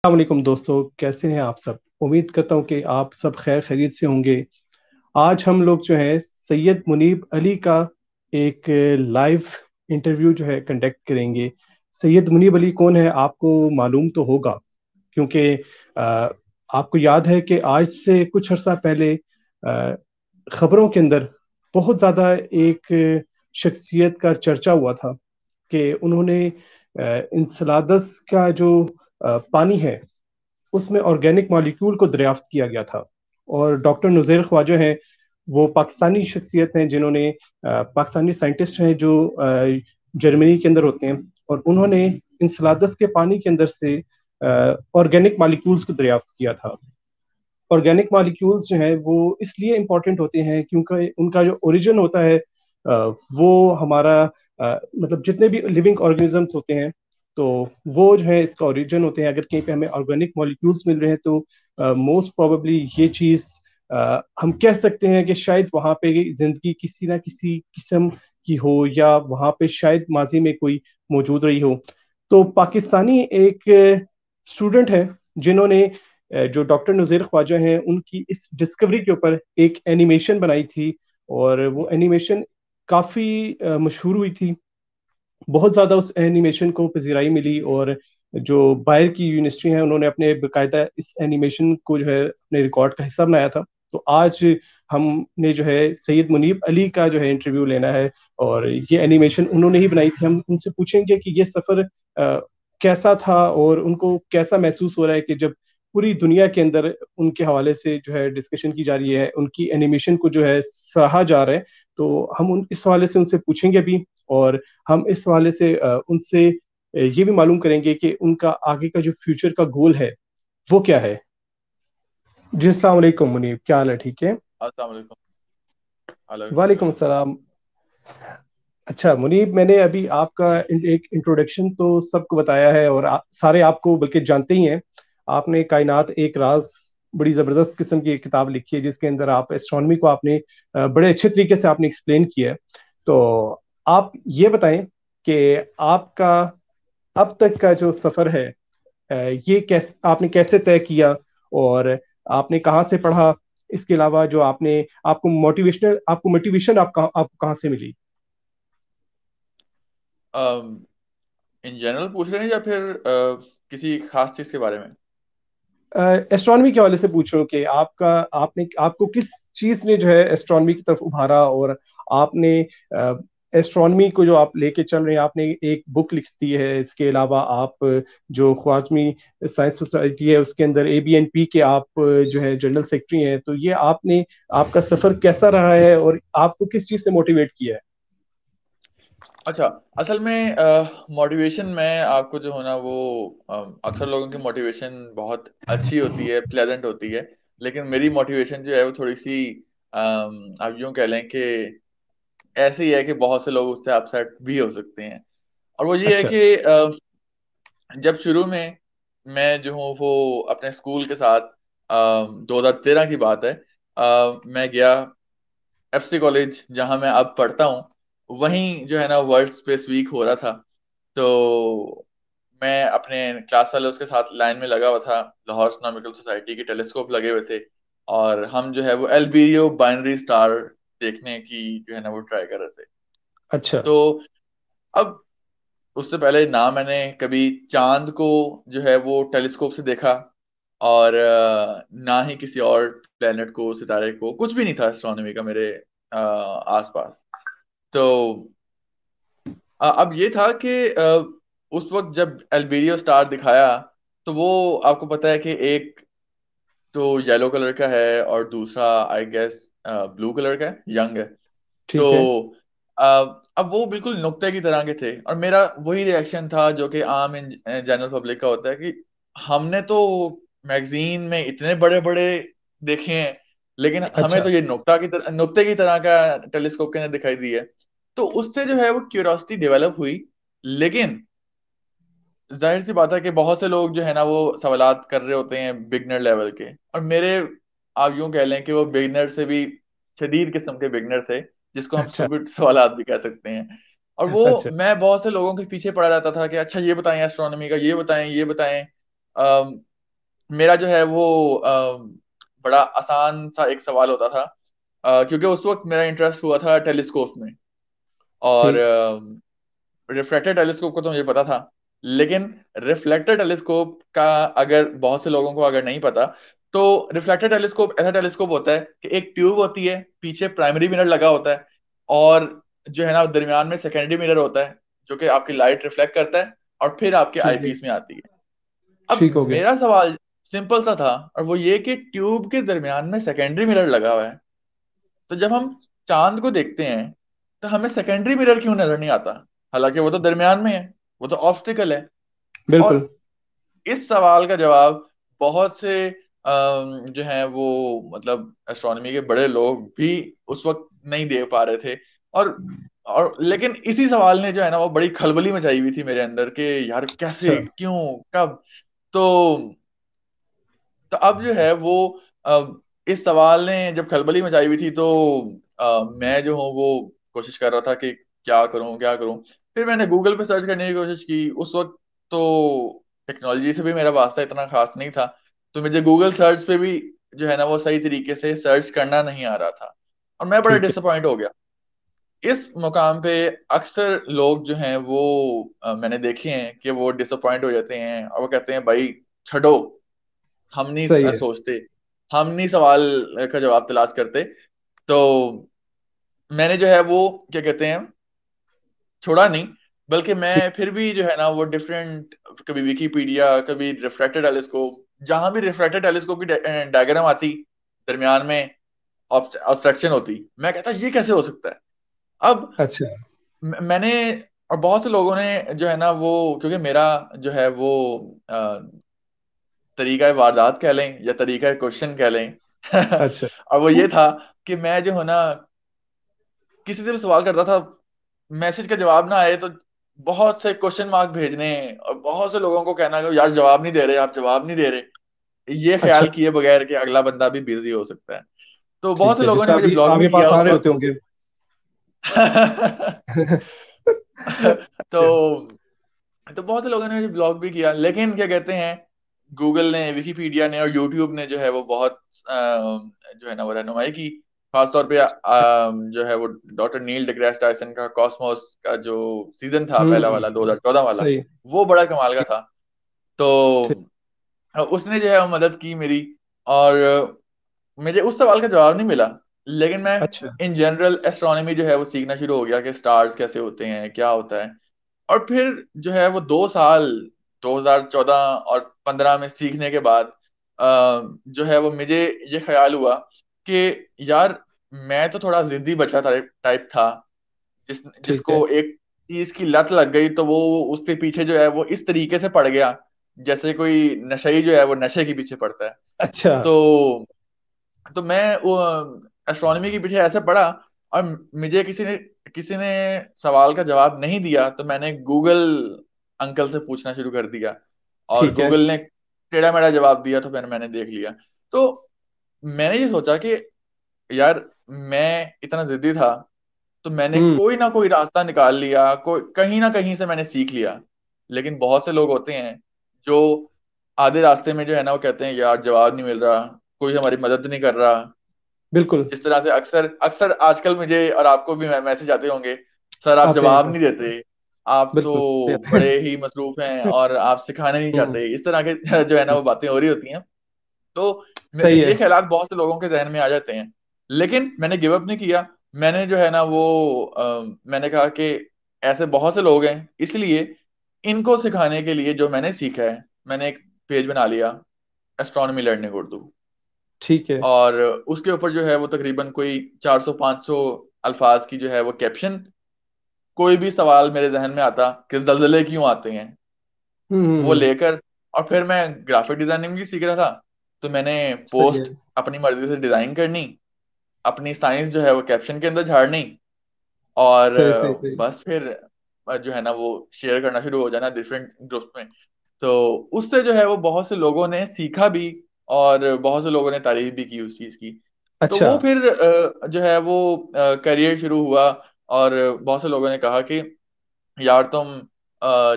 वालेकुम दोस्तों, कैसे हैं आप सब। उम्मीद करता हूं कि आप सब खैर खैरियत से होंगे। आज हम लोग जो है सैयद मुनीब अली का एक लाइव इंटरव्यू जो है कंडक्ट करेंगे। सैयद मुनीब अली कौन है आपको मालूम तो होगा, क्योंकि अ, आपको याद है कि आज से कुछ अर्सा पहले खबरों के अंदर बहुत ज़्यादा एक शख्सियत का चर्चा हुआ था कि उन्होंने इंसलादस का जो पानी है उसमें ऑर्गेनिक मॉलिक्यूल को दरियाफ्त किया गया था। और डॉक्टर नुज़ैर ख्वाजा हैं, वो पाकिस्तानी शख्सियत हैं जिन्होंने पाकिस्तानी साइंटिस्ट हैं जो जर्मनी के अंदर होते हैं, और उन्होंने इंसलादस के पानी के अंदर से ऑर्गेनिक मॉलिक्यूल्स को दरियाफ्त किया था। ऑर्गेनिक मॉलिक्यूल्स जो हैं वो इसलिए इम्पोर्टेंट होते हैं क्योंकि उनका जो ओरिजिन होता है वो हमारा मतलब जितने भी लिविंग ऑर्गेनिजम्स होते हैं, तो वो जो है इसका ओरिजिन होते हैं। अगर कहीं पे हमें ऑर्गेनिक मॉलिक्यूल्स मिल रहे हैं तो मोस्ट प्रोबेबली ये चीज़ हम कह सकते हैं कि शायद वहाँ पे जिंदगी किसी ना किसी किस्म की हो, या वहाँ पे शायद माजी में कोई मौजूद रही हो। तो पाकिस्तानी एक स्टूडेंट है जिन्होंने जो डॉक्टर नज़ीर ख्वाजा हैं उनकी इस डिस्कवरी के ऊपर एक एनिमेशन बनाई थी, और वो एनिमेशन काफ़ी मशहूर हुई थी। बहुत ज़्यादा उस एनिमेशन को पजीराई मिली, और जो बाहर की यूनिवर्सिटी हैं उन्होंने अपने बाकायदा इस एनिमेशन को जो है अपने रिकॉर्ड का हिस्सा बनाया था। तो आज हमने जो है सैयद मुनीब अली का जो है इंटरव्यू लेना है, और ये एनिमेशन उन्होंने ही बनाई थी। हम उनसे पूछेंगे कि ये सफ़र कैसा था और उनको कैसा महसूस हो रहा है कि जब पूरी दुनिया के अंदर उनके हवाले से जो है डिस्कशन की जा रही है, उनकी एनिमेशन को जो है सराहा जा रहा है। तो हम उन इस हवाले से उनसे पूछेंगे भी, और हम इस हवाले से उनसे ये भी मालूम करेंगे कि उनका आगे का जो फ्यूचर का गोल है वो क्या है। जी अस्सलाम वालेकुम मुनीब, क्या हाल है, ठीक है। अस्सलाम वालेकुम। वालेकुम अलहमदिल्ला। अस्सलाम। अच्छा मुनीब, मैंने अभी आपका एक इंट्रोडक्शन तो सबको बताया है, और सारे आपको बल्कि जानते ही हैं। आपने कायनात एक राज बड़ी ज़बरदस्त किस्म की एक किताब लिखी है जिसके अंदर आप एस्ट्रोनॉमी को आपने बड़े अच्छे तरीके से आपने एक्सप्लेन किया है। तो आप ये बताएं कि आपका अब तक का जो सफ़र है, ये कैसे आपने कैसे तय किया, और आपने कहाँ से पढ़ा। इसके अलावा जो आपने आपको मोटिवेशन आपको कहाँ से मिली। इन जनरल पूछ रहे हैं या फिर किसी खास चीज के बारे में? एस्ट्रोनॉमी के हवाले से पूछ रहा हूँ कि आपको किस चीज़ ने जो है एस्ट्रोनॉमी की तरफ उभारा, और आपने एस्ट्रोनॉमी को जो आप लेके चल रहे हैं, आपने एक बुक लिख दी है। इसके अलावा आप जो ख्वाजमी साइंस सोसाइटी है उसके अंदर ABNP के आप जो है जनरल सेक्रेटरी हैं। तो ये आपने आपका सफ़र कैसा रहा है, और आपको किस चीज़ से मोटिवेट किया है। अच्छा, असल में मोटिवेशन में आपको जो होना वो अक्सर लोगों की मोटिवेशन बहुत अच्छी होती है, प्लेजेंट होती है। लेकिन मेरी मोटिवेशन जो है वो थोड़ी सी आप यूं कह लें कि ऐसे ही है कि बहुत से लोग उससे अपसेट भी हो सकते हैं। और वो ये है अच्छा। कि जब शुरू में मैं जो हूँ वो अपने स्कूल के साथ 2013 की बात है। मैं गया FC कॉलेज जहाँ मैं अब पढ़ता हूँ। वहीं जो है ना वर्ल्ड स्पेस वीक हो रहा था। तो मैं अपने क्लास वाले उसके साथ लाइन में लगा हुआ था। लाहौर एस्ट्रोनॉमिकल सोसाइटी के टेलीस्कोप लगे हुए थे, और हम जो है वो एलबीओ बाइनरी स्टार देखने की जो है ना वो ट्राई कर रहे थे। अच्छा। तो अब उससे पहले ना मैंने कभी चांद को जो है वो टेलीस्कोप से देखा, और ना ही किसी और प्लेनेट को, सितारे को, कुछ भी नहीं था एस्ट्रोनॉमी का मेरे आसपास। तो अब ये था कि उस वक्त जब एल्बेरियो स्टार दिखाया, तो वो आपको पता है कि एक तो येलो कलर का है और दूसरा आई गेस ब्लू कलर का है, यंग है। तो ठीक है। अ, अब वो बिल्कुल नुक्ते की तरह के थे, और मेरा वही रिएक्शन था जो कि आम इन जनरल पब्लिक का होता है कि हमने तो मैगजीन में इतने बड़े बड़े देखे हैं, लेकिन हमें अच्छा। तो ये नुक्ते की तरह का टेलीस्कोप के अंदर दिखाई दी है। तो उससे जो है वो क्यूरियोसिटी डेवलप हुई। लेकिन जाहिर सी बात है कि बहुत से लोग जो है ना वो सवालात कर रहे होते हैं बिगनर लेवल के, और मेरे आप यूं कह लें कि वो बिगनर से भी शदीद किस्म के बिगनर थे, जिसको हम अच्छा। स्टूपिड सवालात भी कह सकते हैं। और वो अच्छा। मैं बहुत से लोगों के पीछे पड़ा रहता था कि अच्छा ये बताएं एस्ट्रोनॉमी का, ये बताएं, ये बताएं। मेरा जो है वो बड़ा आसान सा एक सवाल होता था, क्योंकि उस वक्त मेरा इंटरेस्ट हुआ था टेलीस्कोप में। और ठीक। रिफ्लेक्टर टेलीस्कोप को तो मुझे पता था, लेकिन रिफ्लेक्टर टेलीस्कोप का अगर बहुत से लोगों को अगर नहीं पता, तो रिफ्लेक्टर टेलीस्कोप ऐसा टेलीस्कोप होता है कि एक ट्यूब होती है, पीछे प्राइमरी मिरर लगा होता है, और जो है ना दरमियान में सेकेंडरी मिरर होता है, जो कि आपकी लाइट रिफ्लेक्ट करता है और फिर आपके ठीक है। आईपीस में आती है। अब ठीक हो गया। मेरा सवाल सिंपल सा था, और वो ये कि ट्यूब के दरमियान में सेकेंडरी मिरर लगा हुआ है, तो जब हम चांद को देखते हैं तो हमें सेकेंडरी मिरर क्यों नजर नहीं आता? हालांकि वो तो दरमियान में है, वो तो ऑब्स्टिकल है। और बिल्कुल। इस सवाल का जवाब बहुत से जो है वो मतलब एस्ट्रोनॉमी के बड़े लोग भी उस वक्त नहीं दे पा रहे थे। और लेकिन इसी सवाल ने जो है ना वो बड़ी खलबली मचाई हुई थी मेरे अंदर कि यार अच्छा। कैसे, क्यों, कब। तो अब जो है वो इस सवाल ने जब खलबली मचाई हुई थी, तो मैं जो हूँ वो कोशिश कर रहा था कि क्या करूँ क्या करूँ। फिर मैंने गूगल पे सर्च करने की कोशिश की। उस वक्त तो टेक्नोलॉजी से भी मेरा वास्ता इतना खास नहीं था, तो मुझे गूगल सर्च पे भी जो है ना वो सही तरीके से सर्च करना नहीं आ रहा था, और मैं बड़ा ठीक है। डिसअपॉइंट हो गया। इस मुकाम पे अक्सर लोग जो हैं वो मैंने देखे हैं कि वो डिसअपॉइंट हो जाते हैं और वो कहते हैं भाई छोड़ो, हम नहीं सही है। सोचते, हम नहीं सवाल का जवाब तलाश करते। तो मैंने जो है वो क्या कहते हैं छोड़ा नहीं, बल्कि ठीक। मैं फिर भी जो है ना वो डिफरेंट, कभी विकीपीडिया, कभी रिफ्रैक्टेड टेलीस्कोप, जहां भी रिफ्रैक्टेड टेलीस्कोप की डायग्राम आती, दरमियान में ऑब्स्ट्रक्शन होती, मैं कहता ये कैसे हो सकता है। अब अच्छा। मैंने और बहुत से लोगों ने जो है ना वो, क्योंकि मेरा जो है वो तरीका वारदात कह लें या तरीका क्वेश्चन कह लें अच्छा। और वो ये था कि मैं जो है ना किसी से भी सवाल करता था, मैसेज का जवाब ना आए तो बहुत से क्वेश्चन मार्क भेजने, और बहुत से लोगों को कहना कि यार जवाब नहीं दे रहे, आप जवाब नहीं दे रहे, ये अच्छा। ख्याल किए बगैर कि अगला बंदा भी बिजी हो सकता है। तो बहुत ठीक से है, लोगों जिससे ने मुझे अभी ब्लॉक भी आपके किया पास आ उस रहे होते वक्त होंगे। अच्छा। तो बहुत से लोगों ने मुझे ब्लॉक भी किया, लेकिन क्या कहते हैं, गूगल ने, विकिपीडिया ने और यूट्यूब ने जो है वो बहुत जो है ना वो रहनुमाई की। खासतौर पे जो है वो डॉक्टर नील डिग्रेस टायसन का कॉस्मोस का जो सीजन था पहला वाला, हम्म। 2014 वाला, सही। वो बड़ा कमाल का ठीक। था। तो ठीक। उसने जो है वो मदद की मेरी। और मुझे उस सवाल का जवाब नहीं मिला, लेकिन मैं अच्छा। इन जनरल एस्ट्रोनॉमी जो है वो सीखना शुरू हो गया कि स्टार्स कैसे होते हैं, क्या होता है। और फिर जो है वो 2 साल, 2014 और 15 में सीखने के बाद जो है वो मुझे ये ख्याल हुआ कि यार मैं तो थोड़ा जिद्दी बच्चा टाइप था, ठीक है। जिसको एक चीज की लत लग गई तो वो उसके पीछे जो है वो इस तरीके से पड़ गया, जैसे कोई नशेई जो है वो नशे के पीछे पड़ता है। अच्छा। तो मैं एस्ट्रोनॉमी के पीछे ऐसे पढ़ा, और मुझे किसी ने सवाल का जवाब नहीं दिया, तो मैंने गूगल अंकल से पूछना शुरू कर दिया, और ठीक है। गूगल ने टेढ़ा मेढ़ा जवाब दिया, तो फिर मैंने देख लिया। तो मैंने ये सोचा कि यार मैं इतना जिद्दी था, तो मैंने हम्म। कोई ना कोई रास्ता निकाल लिया, कोई कहीं ना कहीं से मैंने सीख लिया। लेकिन बहुत से लोग होते हैं जो आधे रास्ते में जो है ना वो कहते हैं यार जवाब नहीं मिल रहा, कोई हमारी मदद नहीं कर रहा। बिल्कुल। जिस तरह से अक्सर अक्सर आजकल मुझे और आपको भी मैसेज आते होंगे, सर आप आते हैं जवाब तो। नहीं देते, आप तो बिल्कुल आते बड़े हैं। ही मसरूफ हैं और आप सिखाना नहीं हम्म। चाहते, इस तरह के जो है ना हम्म। वो बातें हो रही होती हैं। तो सही ये है। ख्यालात बहुत से लोगों के जहन में आ जाते हैं, लेकिन मैंने गिव अप नहीं किया। मैंने जो है ना वो मैंने कहा कि ऐसे बहुत से लोग हैं, इसलिए इनको सिखाने के लिए जो मैंने सीखा है, मैंने एक पेज बना लिया, एस्ट्रोनॉमी लर्निंग उर्दू। ठीक है। और उसके ऊपर जो है वो तकरीबन कोई 400-500 अल्फाज की जो है वो कैप्शन, कोई भी सवाल मेरे जहन में आता कि जलजले क्यों आते हैं, वो हम्म। लेकर, और फिर मैं ग्राफिक डिजाइनिंग भी सीख रहा था, तो मैंने सही है। पोस्ट अपनी मर्जी से डिजाइन करनी, अपनी साइंस जो है वो कैप्शन के अंदर झाड़नी, और सही सही सही। बस फिर जो है ना वो शेयर करना शुरू हो जाना डिफरेंट ग्रुप्स में। तो उससे जो है वो बहुत से लोगों ने सीखा भी, और बहुत से लोगों ने तारीफ भी की उस चीज की। तो अच्छा। वो फिर जो है वो करियर शुरू हुआ, और बहुत से लोगों ने कहा कि यार तुम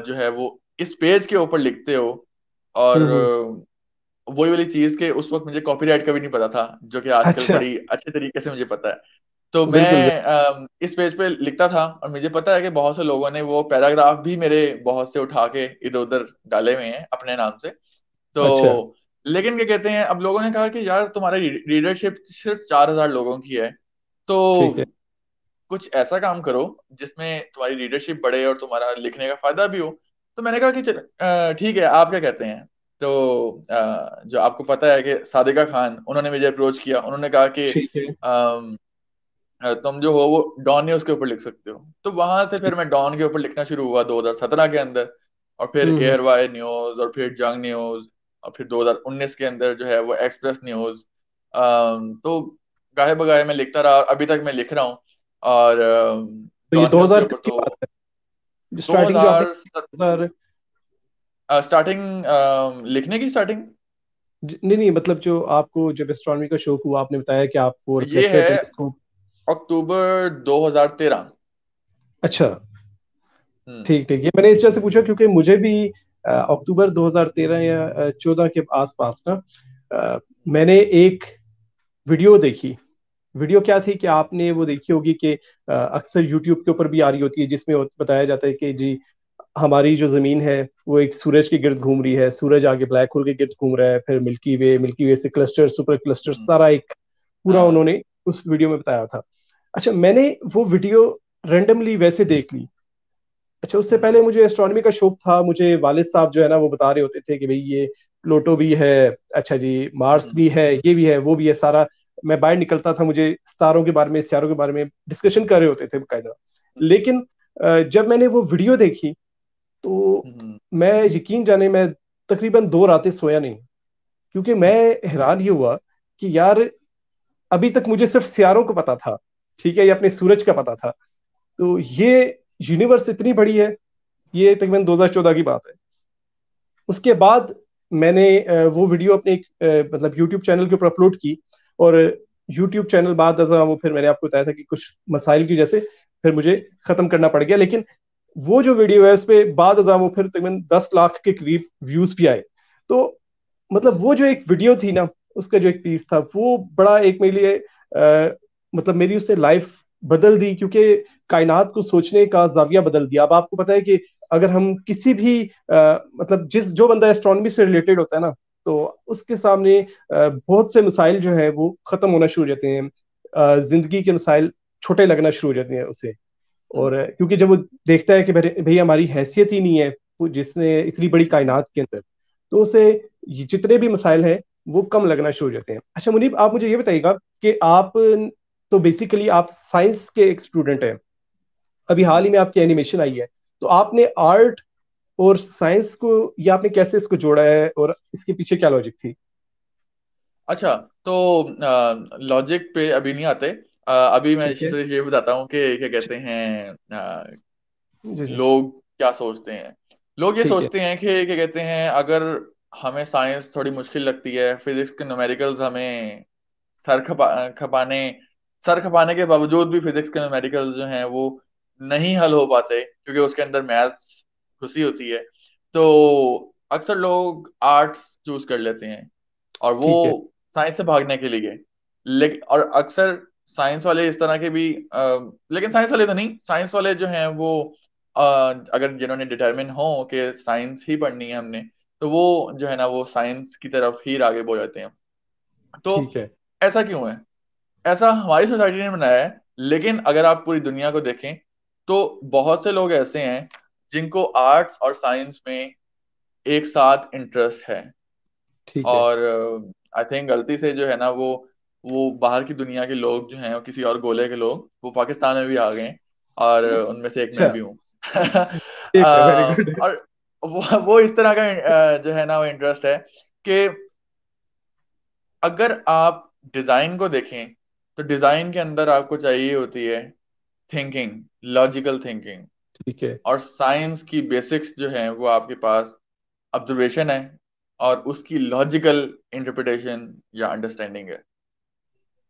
जो है वो इस पेज के ऊपर लिखते हो, और हम्म। वही वाली चीज के उस वक्त मुझे कॉपीराइट का भी नहीं पता था, जो कि आजकल अच्छा। बड़ी अच्छे तरीके से मुझे पता है। तो बिल्कुल मैं इस पेज पे लिखता था, और मुझे पता है कि बहुत से लोगों ने वो पैराग्राफ भी मेरे बहुत से उठा के इधर उधर डाले हुए हैं अपने नाम से। अच्छा। तो लेकिन क्या कहते हैं, अब लोगों ने कहा कि यार तुम्हारी रीडरशिप सिर्फ 4,000 लोगों की है, तो ठीक है। कुछ ऐसा काम करो जिसमें तुम्हारी लीडरशिप बढ़े और तुम्हारा लिखने का फायदा भी हो। तो मैंने कहा कि चल ठीक है, आप क्या कहते हैं। तो जो आपको पता है कि सादिका खान, उन्होंने मुझे अप्रोच किया, उन्होंने कहा कि ठीक है। तुम जो हो वो डॉन न्यूज के ऊपर लिख सकते हो। तो वहां से फिर ठीक। मैं डॉन के ऊपर लिखना शुरू हुआ 2017 के अंदर, और फिर हम्म। एयर वाई न्यूज, और फिर जंग न्यूज, और फिर 2019 के अंदर जो है वो एक्सप्रेस न्यूज। तो गाहे बगाहे मैं लिखता रहा, और अभी तक मैं लिख रहा हूँ। और तो ये डॉन न्यूज के 2000 ऊपर की तो बात है, स्टार्टिंग जो आपने 2000 2000? स्टार्टिंग, लिखने की स्टार्टिंग, नहीं नहीं, मतलब जो आपको जब एस्ट्रोनॉमी का शौक हुआ, आपने बताया कि आपको ये रिफ्लेक्टर है टेलीस्कोप। अक्टूबर 2013। अच्छा। हम्म। ठीक ठीक, ये मैंने इस वजह से पूछा क्योंकि मुझे भी अक्टूबर 2013 या 14 के आसपास ना, मैंने एक वीडियो देखी। वीडियो क्या थी कि आपने वो देखी होगी कि अक्सर यूट्यूब के ऊपर भी आ रही होती है, जिसमें बताया जाता है कि जी हमारी जो जमीन है वो एक सूरज के गिर्द घूम रही है, सूरज आगे ब्लैक होल के गिर्द घूम रहा है, फिर मिल्की वे से क्लस्टर, सुपर क्लस्टर, हम्म। सारा एक पूरा हाँ। उन्होंने उस वीडियो में बताया था। अच्छा, मैंने वो वीडियो रेंडमली वैसे देख ली। अच्छा, उससे पहले हम्म। मुझे एस्ट्रोनॉमी का शौक था, मुझे वालिद साहब जो है ना वो बता रहे होते थे कि भाई ये प्लूटो भी है, अच्छा जी मार्स हम्म। भी है, ये भी है, वो भी है, सारा। मैं बाहर निकलता था, मुझे सितारों के बारे में, सितारों के बारे में डिस्कशन कर रहे होते थे बकायदा। लेकिन जब मैंने वो वीडियो देखी तो हम्म। मैं, यकीन जाने, मैं तकरीबन 2 रातें सोया नहीं, क्योंकि मैं हैरान ये हुआ कि यार अभी तक मुझे सिर्फ सितारों को पता था, ठीक है, या अपने सूरज का पता था, तो ये यूनिवर्स इतनी बड़ी है। ये तकरीबन 2014 की बात है। उसके बाद मैंने वो वीडियो अपने एक मतलब यूट्यूब चैनल के ऊपर अपलोड की, और यूट्यूब चैनल बाद अज़ा वो फिर मैंने आपको बताया था कि कुछ मसाइल की वजह से फिर मुझे खत्म करना पड़ गया। लेकिन वो जो वीडियो है उस पे बाद अज़ा वो फिर तकरीबन 10 लाख के करीब व्यूज भी आए। तो मतलब वो जो एक वीडियो थी ना, उसका जो एक पीस था वो बड़ा एक मेरे लिए मतलब मेरी उसने लाइफ बदल दी, क्योंकि कायनात को सोचने का जाविया बदल दिया। अब आपको पता है कि अगर हम किसी भी मतलब जिस जो बंदा एस्ट्रोनॉमी से रिलेटेड होता है ना, तो उसके सामने बहुत से मसाइल जो है वो खत्म होना शुरू हो जाते हैं, जिंदगी के मसाइल छोटे लगना शुरू हो जाते हैं उसे। हम्म। और क्योंकि जब वो देखता है कि भाई हमारी हैसियत ही नहीं है वो जिसने इतनी बड़ी कायनात के अंदर, तो उसे ये जितने भी मसाइल हैं वो कम लगना शुरू हो जाते हैं। अच्छा मुनीब, आप मुझे ये बताइएगा कि आप तो बेसिकली आप साइंस के एक स्टूडेंट हैं, अभी हाल ही हम्म। में आपकी एनिमेशन आई है, तो आपने आर्ट और साइंस को, या आपने कैसे इसको जोड़ा है और इसके पीछे क्या लॉजिक थी? अच्छा, तो लॉजिक पे अभी नहीं आते। अभी मैं ठीक है। सिर्फ ये बताता हूँ कि क्या कहते हैं, जी जी। लोग क्या सोचते हैं। लोग ये ठीक है। सोचते हैं कि क्या कहते हैं, अगर हमें साइंस थोड़ी मुश्किल लगती है, फिजिक्स के न्यूमेरिकल्स हमें सर खपाने सर खपाने के बावजूद भी फिजिक्स के न्यूमेरिकल्स जो हैं वो नहीं हल हो पाते, क्योंकि उसके अंदर मैथ्स घुसी होती है। तो अक्सर लोग आर्ट्स चूज कर लेते हैं, और वो ठीक है। साइंस से भागने के लिए। लेकिन और अक्सर साइंस वाले इस तरह के भी, लेकिन साइंस वाले तो नहीं, साइंस वाले जो हैं वो अगर जिन्होंने डिटरमिन हो कि साइंस ही पढ़नी है हमने, तो वो जो है ना वो साइंस की तरफ ही राग़िब हो जाते हैं। तो ठीक है। ऐसा क्यों है? ऐसा हमारी सोसाइटी ने बनाया है, लेकिन अगर आप पूरी दुनिया को देखें तो बहुत से लोग ऐसे हैं जिनको आर्ट्स और साइंस में एक साथ इंटरेस्ट है। ठीक है। और आई थिंक गलती से जो है ना वो बाहर की दुनिया के लोग जो हैं, वो किसी और गोले के लोग, वो पाकिस्तान में भी आ गए हैं, और उनमें से एक मैं अच्छा। भी हूँ। ठीक है, वेरी गुड। और वो इस तरह का जो है ना वो इंटरेस्ट है कि अगर आप डिजाइन को देखें, तो डिजाइन के अंदर आपको चाहिए होती है थिंकिंग, लॉजिकल थिंकिंग। ठीक है। और साइंस की बेसिक्स जो है वो आपके पास ऑब्जर्वेशन है, और उसकी लॉजिकल इंटरप्रिटेशन या अंडरस्टैंडिंग है।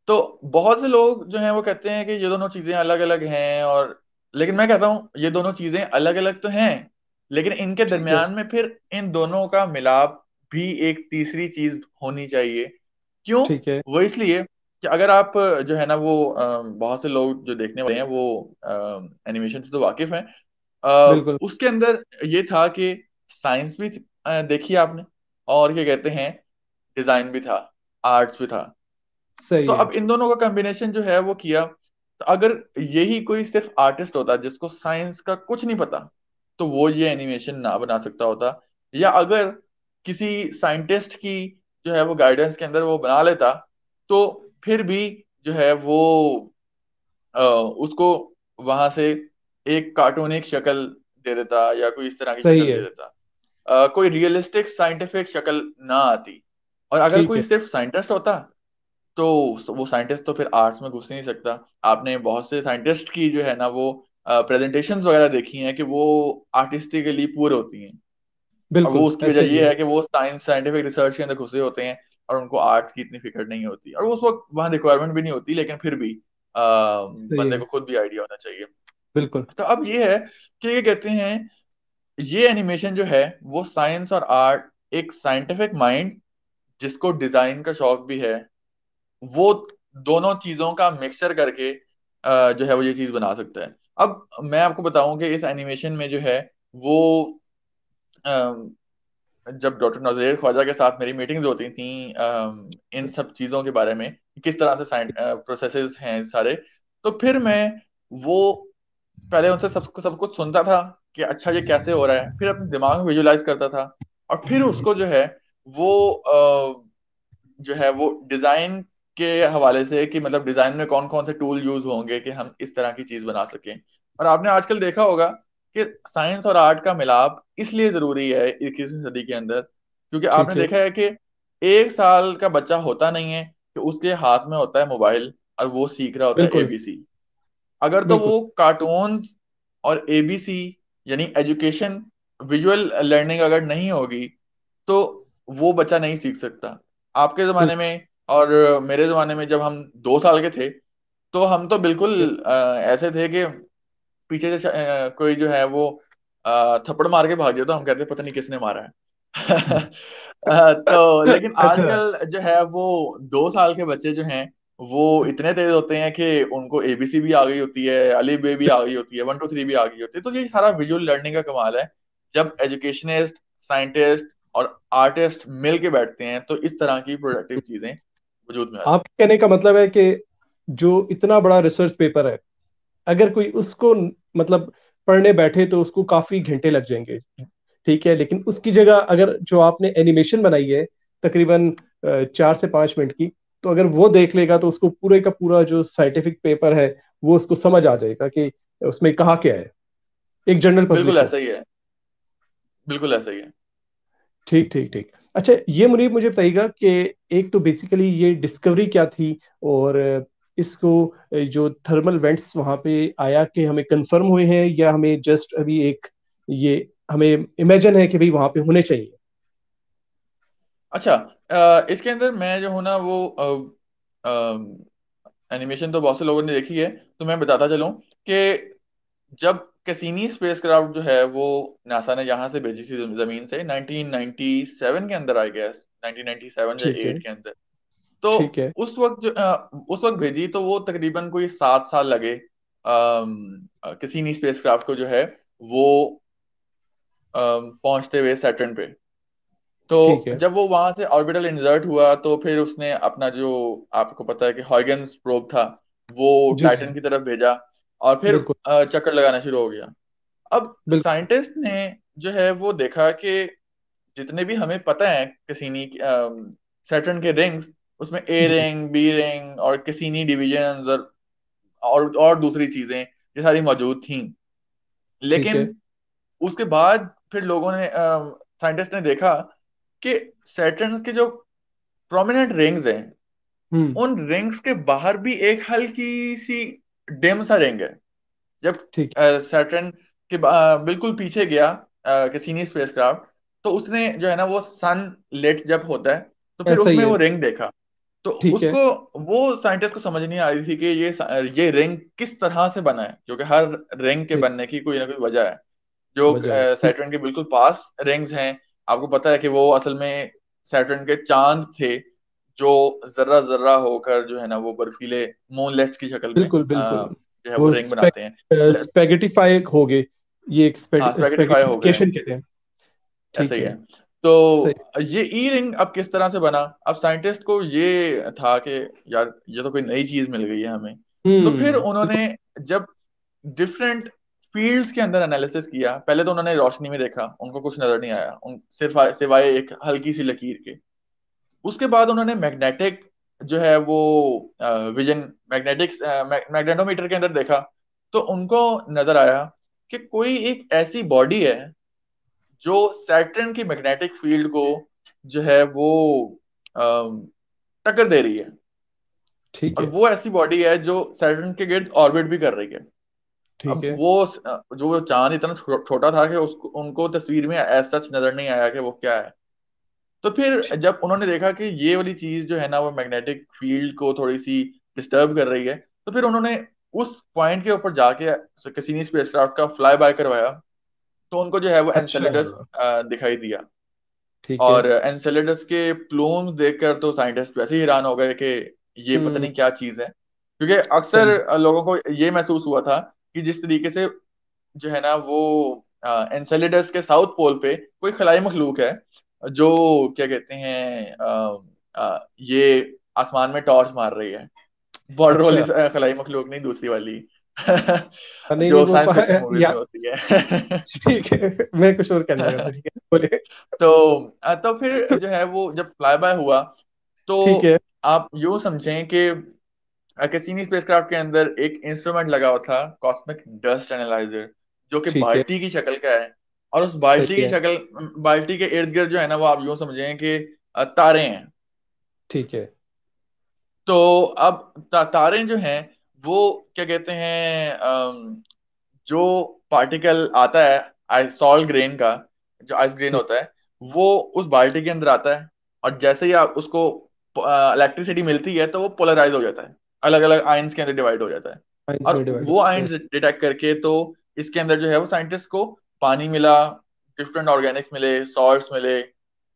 तो बहुत से लोग जो हैं वो कहते हैं कि ये दोनों चीजें अलग अलग हैं, और लेकिन मैं कहता हूँ ये दोनों चीजें अलग अलग तो हैं, लेकिन इनके ठीक है। दरमियान में फिर इन दोनों का मिलाप भी एक तीसरी चीज होनी चाहिए। क्यों? ठीक है। वो इसलिए कि अगर आप जो है ना वो बहुत से लोग जो देखने वाले हैं वो एनिमेशन से तो वाकिफ हैं। बिल्कुल उसके अंदर ये था कि साइंस भी देखी आपने, और क्या कहते हैं, डिजाइन भी था, आर्ट्स भी था। तो सही है। अब इन दोनों का कॉम्बिनेशन जो है वो किया। तो अगर यही कोई सिर्फ आर्टिस्ट होता जिसको साइंस का कुछ नहीं पता, तो वो ये एनिमेशन ना बना सकता होता। या अगर किसी साइंटिस्ट की जो है वो गाइडेंस के अंदर वो बना लेता, तो फिर भी जो है वो उसको वहां से एक कार्टूनिक शक्ल दे देता या कोई इस तरह की सही शक्ल दे है। देता। कोई रियलिस्टिक साइंटिफिक शक्ल ना आती। और अगर ठीक कोई है। सिर्फ साइंटिस्ट होता, तो वो साइंटिस्ट तो फिर आर्ट्स में घुस ही नहीं सकता। आपने बहुत से साइंटिस्ट की जो है ना वो प्रेजेंटेशंस वगैरह देखी हैं कि वो आर्टिस्टिकली पूर होती हैं। और वो बिल्कुल उसकी ऐसे वजह ही ये है। है कि वो साइंटिफिक रिसर्च के अंदर घुसे होते हैं, और उनको आर्ट्स की इतनी फिक्र नहीं होती, और उस वक्त वहाँ रिक्वायरमेंट भी नहीं होती, लेकिन फिर भी सही बंदे है। को खुद भी आइडिया होना चाहिए। बिल्कुल। तो अब ये है कि ये कहते हैं, ये एनिमेशन जो है वो साइंस और आर्ट, एक साइंटिफिक माइंड जिसको डिजाइन का शौक भी है, वो दोनों चीजों का मिक्सचर करके जो है वो ये चीज बना सकता है। अब मैं आपको बताऊं कि इस एनिमेशन में जो है वो जब डॉक्टर नज़ीर ख्वाजा के साथ मेरी मीटिंग्स होती थी इन सब चीज़ों के बारे में कि किस तरह से प्रोसेसेस हैं सारे, तो फिर मैं वो पहले उनसे सब कुछ सुनता था कि अच्छा ये कैसे हो रहा है, फिर अपने दिमाग में विजुलाइज करता था, और फिर उसको जो है वो जो है वो डिजाइन के हवाले से कि मतलब डिजाइन में कौन कौन से टूल यूज होंगे कि हम इस तरह की चीज बना सकें। और आपने आजकल देखा होगा कि साइंस और आर्ट का मिलाप इसलिए जरूरी है 21वीं सदी के अंदर, क्योंकि आपने ठीक है। देखा है कि 1 साल का बच्चा होता नहीं है कि उसके हाथ में होता है मोबाइल और वो सीख रहा होता है बिल्कुल एबीसी। अगर तो बिल्कुल। वो कार्टून्स और एबीसी यानी एजुकेशन, विजुअल लर्निंग अगर नहीं होगी, तो वो बच्चा नहीं सीख सकता। आपके जमाने बिल्कुल। में और मेरे जमाने में जब हम 2 साल के थे, तो हम तो बिल्कुल ऐसे थे कि पीछे से कोई जो है वो थप्पड़ मार के भाग गया तो हम कहते पता नहीं किसने मारा है। तो लेकिन अच्छा। आजकल जो है वो 2 साल के बच्चे जो हैं वो इतने तेज होते हैं कि उनको एबीसी भी आ गई होती है, अली बे भी आ गई होती है, 1 2 3 भी आ गई होती है। तो ये सारा विजुअल लर्निंग का कमाल है। जब एजुकेशनिस्ट, साइंटिस्ट और आर्टिस्ट मिल के बैठते हैं तो इस तरह की प्रोडक्टिव चीजें वजूद में आती आप कहने का मतलब है कि जो इतना बड़ा रिसर्च पेपर है, अगर कोई उसको मतलब पढ़ने बैठे तो उसको काफी घंटे लग जाएंगे। ठीक है, लेकिन उसकी जगह अगर जो आपने एनिमेशन बनाई है तकरीबन 4 से 5 मिनट की, तो अगर वो देख लेगा तो उसको पूरे का पूरा जो साइंटिफिक पेपर है वो उसको समझ आ जाएगा कि उसमें कहा क्या है, एक जनरल है। पब्लिक बिल्कुल को। ऐसा ही है, बिल्कुल ऐसा ही है। ठीक ठीक ठीक। अच्छा, ये मुनीब मुझे बताइएगा कि एक तो बेसिकली ये डिस्कवरी क्या थी, और इसको जो थर्मल वेंट्स वहां पे आया कि हमें कंफर्म हुए हैं, या हमें जस्ट अभी एक ये हमें इमेजिन है कि भाई वहां पे होने चाहिए। अच्छा, इसके अंदर मैं जो हूँ ना वो एनिमेशन तो बहुत से लोगों ने देखी है, तो मैं बताता चलूं कि जब कैसीनी स्पेसक्राफ्ट जो है वो नासा ने यहाँ से भेजी थी जमीन से 1997 के अंदर, आई गेस 1997 या ठीक है। 8 के अंदर। तो ठीक है। उस वक्त भेजी तो वो तकरीबन कोई 7 साल लगे कैसीनी स्पेसक्राफ्ट को जो है वो पहुंचते हुए सैटर्न पे। ठीक तो है। जब वो वहां से ऑर्बिटल इंसर्ट हुआ तो फिर उसने अपना जो, आपको पता है कि हॉयगन्स प्रोब था, वो जी जी। टाइटन की तरफ भेजा, और फिर बिल्कुल चक्कर लगाना शुरू हो गया। अब बिल्कुल। साइंटिस्ट ने जो है वो देखा कि जितने भी हमें पता है कैसीनी सैटर्न के रिंग्स, उसमें ए जी। रिंग, बी रिंग और कैसीनी डिविजन्स और दूसरी चीजें ये सारी मौजूद थी। ठीक लेकिन है। उसके बाद फिर लोगों ने, साइंटिस्ट ने देखा कि सैटर्न के जो प्रोमिनेंट रिंग्स हैं, हम्म। उन रिंग्स के बाहर भी एक हल्की सी डिम सा रिंग है। जब ठीक सैटर्न के बिल्कुल पीछे गया कैसीनी स्पेसक्राफ्ट, तो उसने जो है ना वो सन लेट जब होता है तो है, फिर ऐसा ही उसमें है। वो रिंग देखा। तो ठीक है। उसको, वो साइंटिस्ट को समझ नहीं आ रही थी कि ये रिंग किस तरह से बना है, क्योंकि हर रिंग के ठीक। बनने की कोई ना कोई वजह है। जो वजह है। ठीक। सैटर्न के बिल्कुल पास रिंग्स हैं, आपको पता है कि वो असल में सैटर्न के चांद थे जो जर्रा जर्रा होकर जो है ना वो बर्फीले मूनलेट्स की शक्ल में बिल्कुल बिल्कुल। जो है वो वो रिंग बनाते हैं। स्पेगेटिफाई हो गए, ये एक हाँ, स्पेगेटिफाई हो गए, स्पेगेटिफिकेशन कहते हैं। ऐसे ठीक ही है। है। तो सही। ये ई रिंग अब किस तरह से बना? अब साइंटिस्ट को ये था कि यार ये तो कोई नई चीज मिल गई है हमें। तो फिर उन्होंने बिल्कुल। जब डिफरेंट फील्ड्स के अंदर एनालिसिस किया, पहले तो उन्होंने रोशनी में देखा, उनको कुछ नजर नहीं आया, उन सिर्फ सिवाय एक हल्की सी लकीर के। उसके बाद उन्होंने मैग्नेटिक जो है वो विजन मैग्नेटिक्स मैग्नेटोमीटर के अंदर देखा, तो उनको नजर आया कि कोई एक ऐसी बॉडी है जो सैटर्न की मैग्नेटिक फील्ड को जो है वो अम, टक्कर दे रही है। ठीक और है। वो ऐसी बॉडी है जो सैटर्न के गिर्द ऑर्बिट भी कर रही है। ठीक अब है। वो जो वो चांद इतना छोटा था कि उसको उनको तस्वीर में एज सच नजर नहीं आया कि वो क्या है। तो फिर ठीक। जब उन्होंने देखा कि ये वाली चीज जो है ना वो मैग्नेटिक फील्ड को थोड़ी सी डिस्टर्ब कर रही है, तो फिर उन्होंने उस पॉइंट के ऊपर जाके कैसीनी स्पेसक्राफ्ट का फ्लाई बाय करवाया। तो उनको जो है वो अच्छा। एनसेलेडस दिखाई दिया। ठीक है। और एनसेलेडस के प्लूम्स देखकर तो साइंटिस्ट वैसे ही हैरान हो गए कि ये पता हम्म। नहीं क्या चीज है, क्योंकि अक्सर सही। लोगों को ये महसूस हुआ था कि जिस तरीके से जो है ना वो एनसेलेडस के साउथ पोल पे कोई खलाई मखलूक है जो क्या कहते हैं ये आसमान में टॉर्च मार रही है। बॉर्डर वाली अच्छा। खलाई मखलूक नहीं, दूसरी वाली नहीं नहीं जो वो साइंस फिक्शन मूवीज या में होती है। ठीक है, मैं कुछ और कहने लगा था, ठीक है बोले। तो फिर जो है वो जब फ्लाई बाय हुआ, तो ठीक है। आप यूं समझें कि कैसीनी स्पेसक्राफ्ट के अंदर एक इंस्ट्रूमेंट लगा हुआ था, कॉस्मिक डस्ट एनालाइजर, जो कि ठीक है। बाल्टी की शक्ल का है। और उस बाल्टी सही की है। शक्ल, बाल्टी के इर्द गिर्द जो है ना वो आप यूं समझें कि तारे हैं। ठीक है। तो अब तारे जो हैं वो क्या कहते हैं, जो पार्टिकल आता है सॉल्ट ग्रेन का, जो आइस ग्रेन ठीक। होता है, वो उस बाल्टी के अंदर आता है। और जैसे ही आप उसको इलेक्ट्रिसिटी मिलती है तो वो पोलराइज हो जाता है, अलग अलग आयंस के अंदर डिवाइड हो जाता है। साइंस और में डिवाइड वो होते हैं। आयंस डिटेक्ट करके तो इसके अंदर जो है वो साइंटिस्ट को पानी मिला, डिफरेंट ऑर्गेनिक्स मिले, सॉल्ट्स मिले,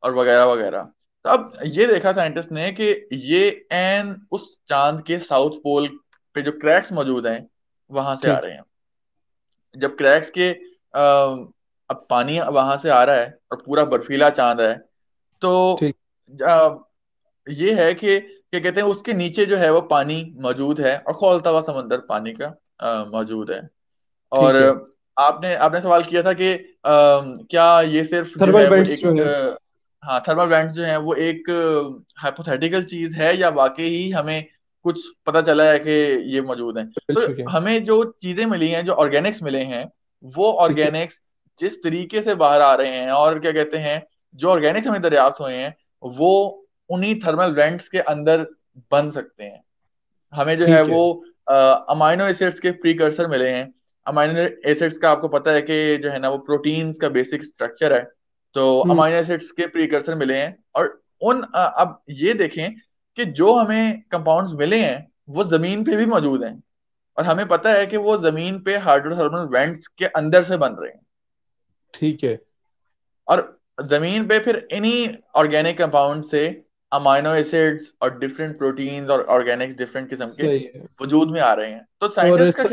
और वगैरह वगैरह। तो अब ये देखा साइंटिस्ट ने कि ये एन उस चांद के साउथ पोल पे जो क्रैक्स मौजूद हैं वहां से आ ठीक। रहे हैं। जब क्रैक्स के अब पानी वहां से आ रहा है और पूरा बर्फीला चांद है, तो ठीक। ये है कि क्या कहते हैं उसके नीचे जो है वो पानी मौजूद है और खौलता हुआ समंदर पानी का मौजूद है। और ठीक है। आपने आपने सवाल किया था कि क्या ये सिर्फ जो थर्मल है वो वेंट्स जो एक है। हाँ, थर्मल वेंट्स जो है वो एक हाइपोथेटिकल चीज है या वाकई ही हमें कुछ पता चला है कि ये मौजूद है? मिल तो चुके हैं। हमें जो चीजें मिली हैं, जो ऑर्गेनिक्स मिले हैं, वो ठीक है। ऑर्गेनिक्स जिस तरीके से बाहर आ रहे हैं और क्या कहते हैं जो ऑर्गेनिक्स हमें दरियाफ्त हुए हैं, वो उन्हीं थर्मल वेंट्स के अंदर बन सकते हैं। हमें जो है ठीक है। वो अमाइनो एसिड्स के प्रीकर्सर मिले हैं। अमाइनो एसिड्स का आपको पता है कि जो है ना वो प्रोटीन्स का बेसिक स्ट्रक्चर है। तो हम्म। अमाइनो एसिड्स के प्रीकर्सर मिले हैं। और अब ये देखें कि जो हमें कंपाउंड्स मिले हैं वो जमीन पे भी मौजूद हैं, और हमें पता है कि वो जमीन पे हाइड्रोथर्मल वेंट्स के अंदर से बन रहे हैं। ठीक है। और जमीन पे फिर इन्हीं ऑर्गेनिक कंपाउंड से अमाइनो एसिड्स और डिफरेंट प्रोटीन्स और ऑर्गेनिक्स डिफरेंट किस्म के सही है। वजूद में आ रहे हैं। तो और साइंटिस्ट ठीक का है।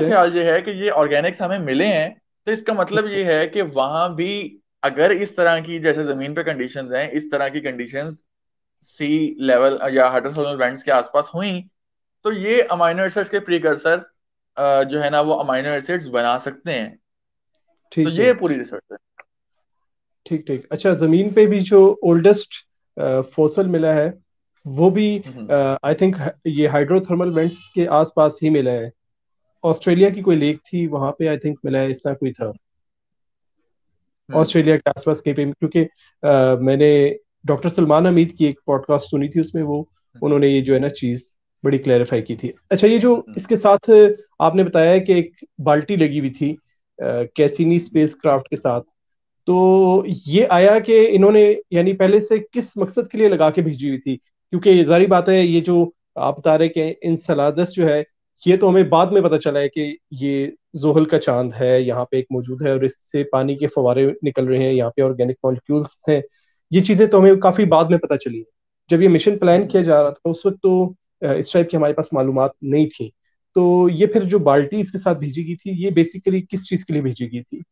ख्याल ये है कि ये ऑर्गेनिक्स हमें मिले हैं, तो इसका मतलब ये है कि वहां भी अगर इस तरह की जैसे जमीन पे कंडीशंस हैं, इस तरह की कंडीशंस सी लेवल या हाइड्रोथर्मल वेंट्स के आसपास हुई, तो ये अमाइनो एसिड्स के प्रीकर्सर जो है ना वो अमाइनो एसिड्स बना सकते हैं। तो ठीक ये है। पूरी रिसर्च है। ठीक ठीक। अच्छा, जमीन पे भी जो ओल्डेस्ट फॉसल मिला है वो भी हम्म। आई थिंक ये हाइड्रोथर्मल वेंट्स के आसपास ही मिला है। ऑस्ट्रेलिया की कोई लेक थी वहां पे आई थिंक मिला है, इस तरह कोई था। हम्म। ऑस्ट्रेलिया के आसपास कहीं पे, क्योंकि मैंने डॉक्टर सलमान हमीद की एक पॉडकास्ट सुनी थी, उसमें वो उन्होंने ये जो है ना चीज बड़ी क्लैरिफाई की थी। अच्छा, ये जो हम्म। इसके साथ आपने बताया कि एक बाल्टी लगी हुई थी कैसिनी स्पेस क्राफ्ट के साथ, तो ये आया कि इन्होंने यानी पहले से किस मकसद के लिए लगा के भेजी हुई थी? क्योंकि ये जारी बात है, ये जो आप बता रहे कि इंसलादस जो है, ये तो हमें बाद में पता चला है कि ये जोहल का चांद है, यहाँ पे एक मौजूद है और इससे पानी के फवारे निकल रहे हैं, यहाँ पे ऑर्गेनिक मॉलिक्यूल्स हैं। ये चीजें तो हमें काफी बाद में पता चली। जब ये मिशन प्लान हम्म। किया जा रहा था उस वक्त तो इस टाइप की हमारे पास मालूमात नहीं थी। तो ये फिर जो बाल्टी इसके साथ भेजी गई थी, ये बेसिकली किस चीज के लिए भेजी गई थी?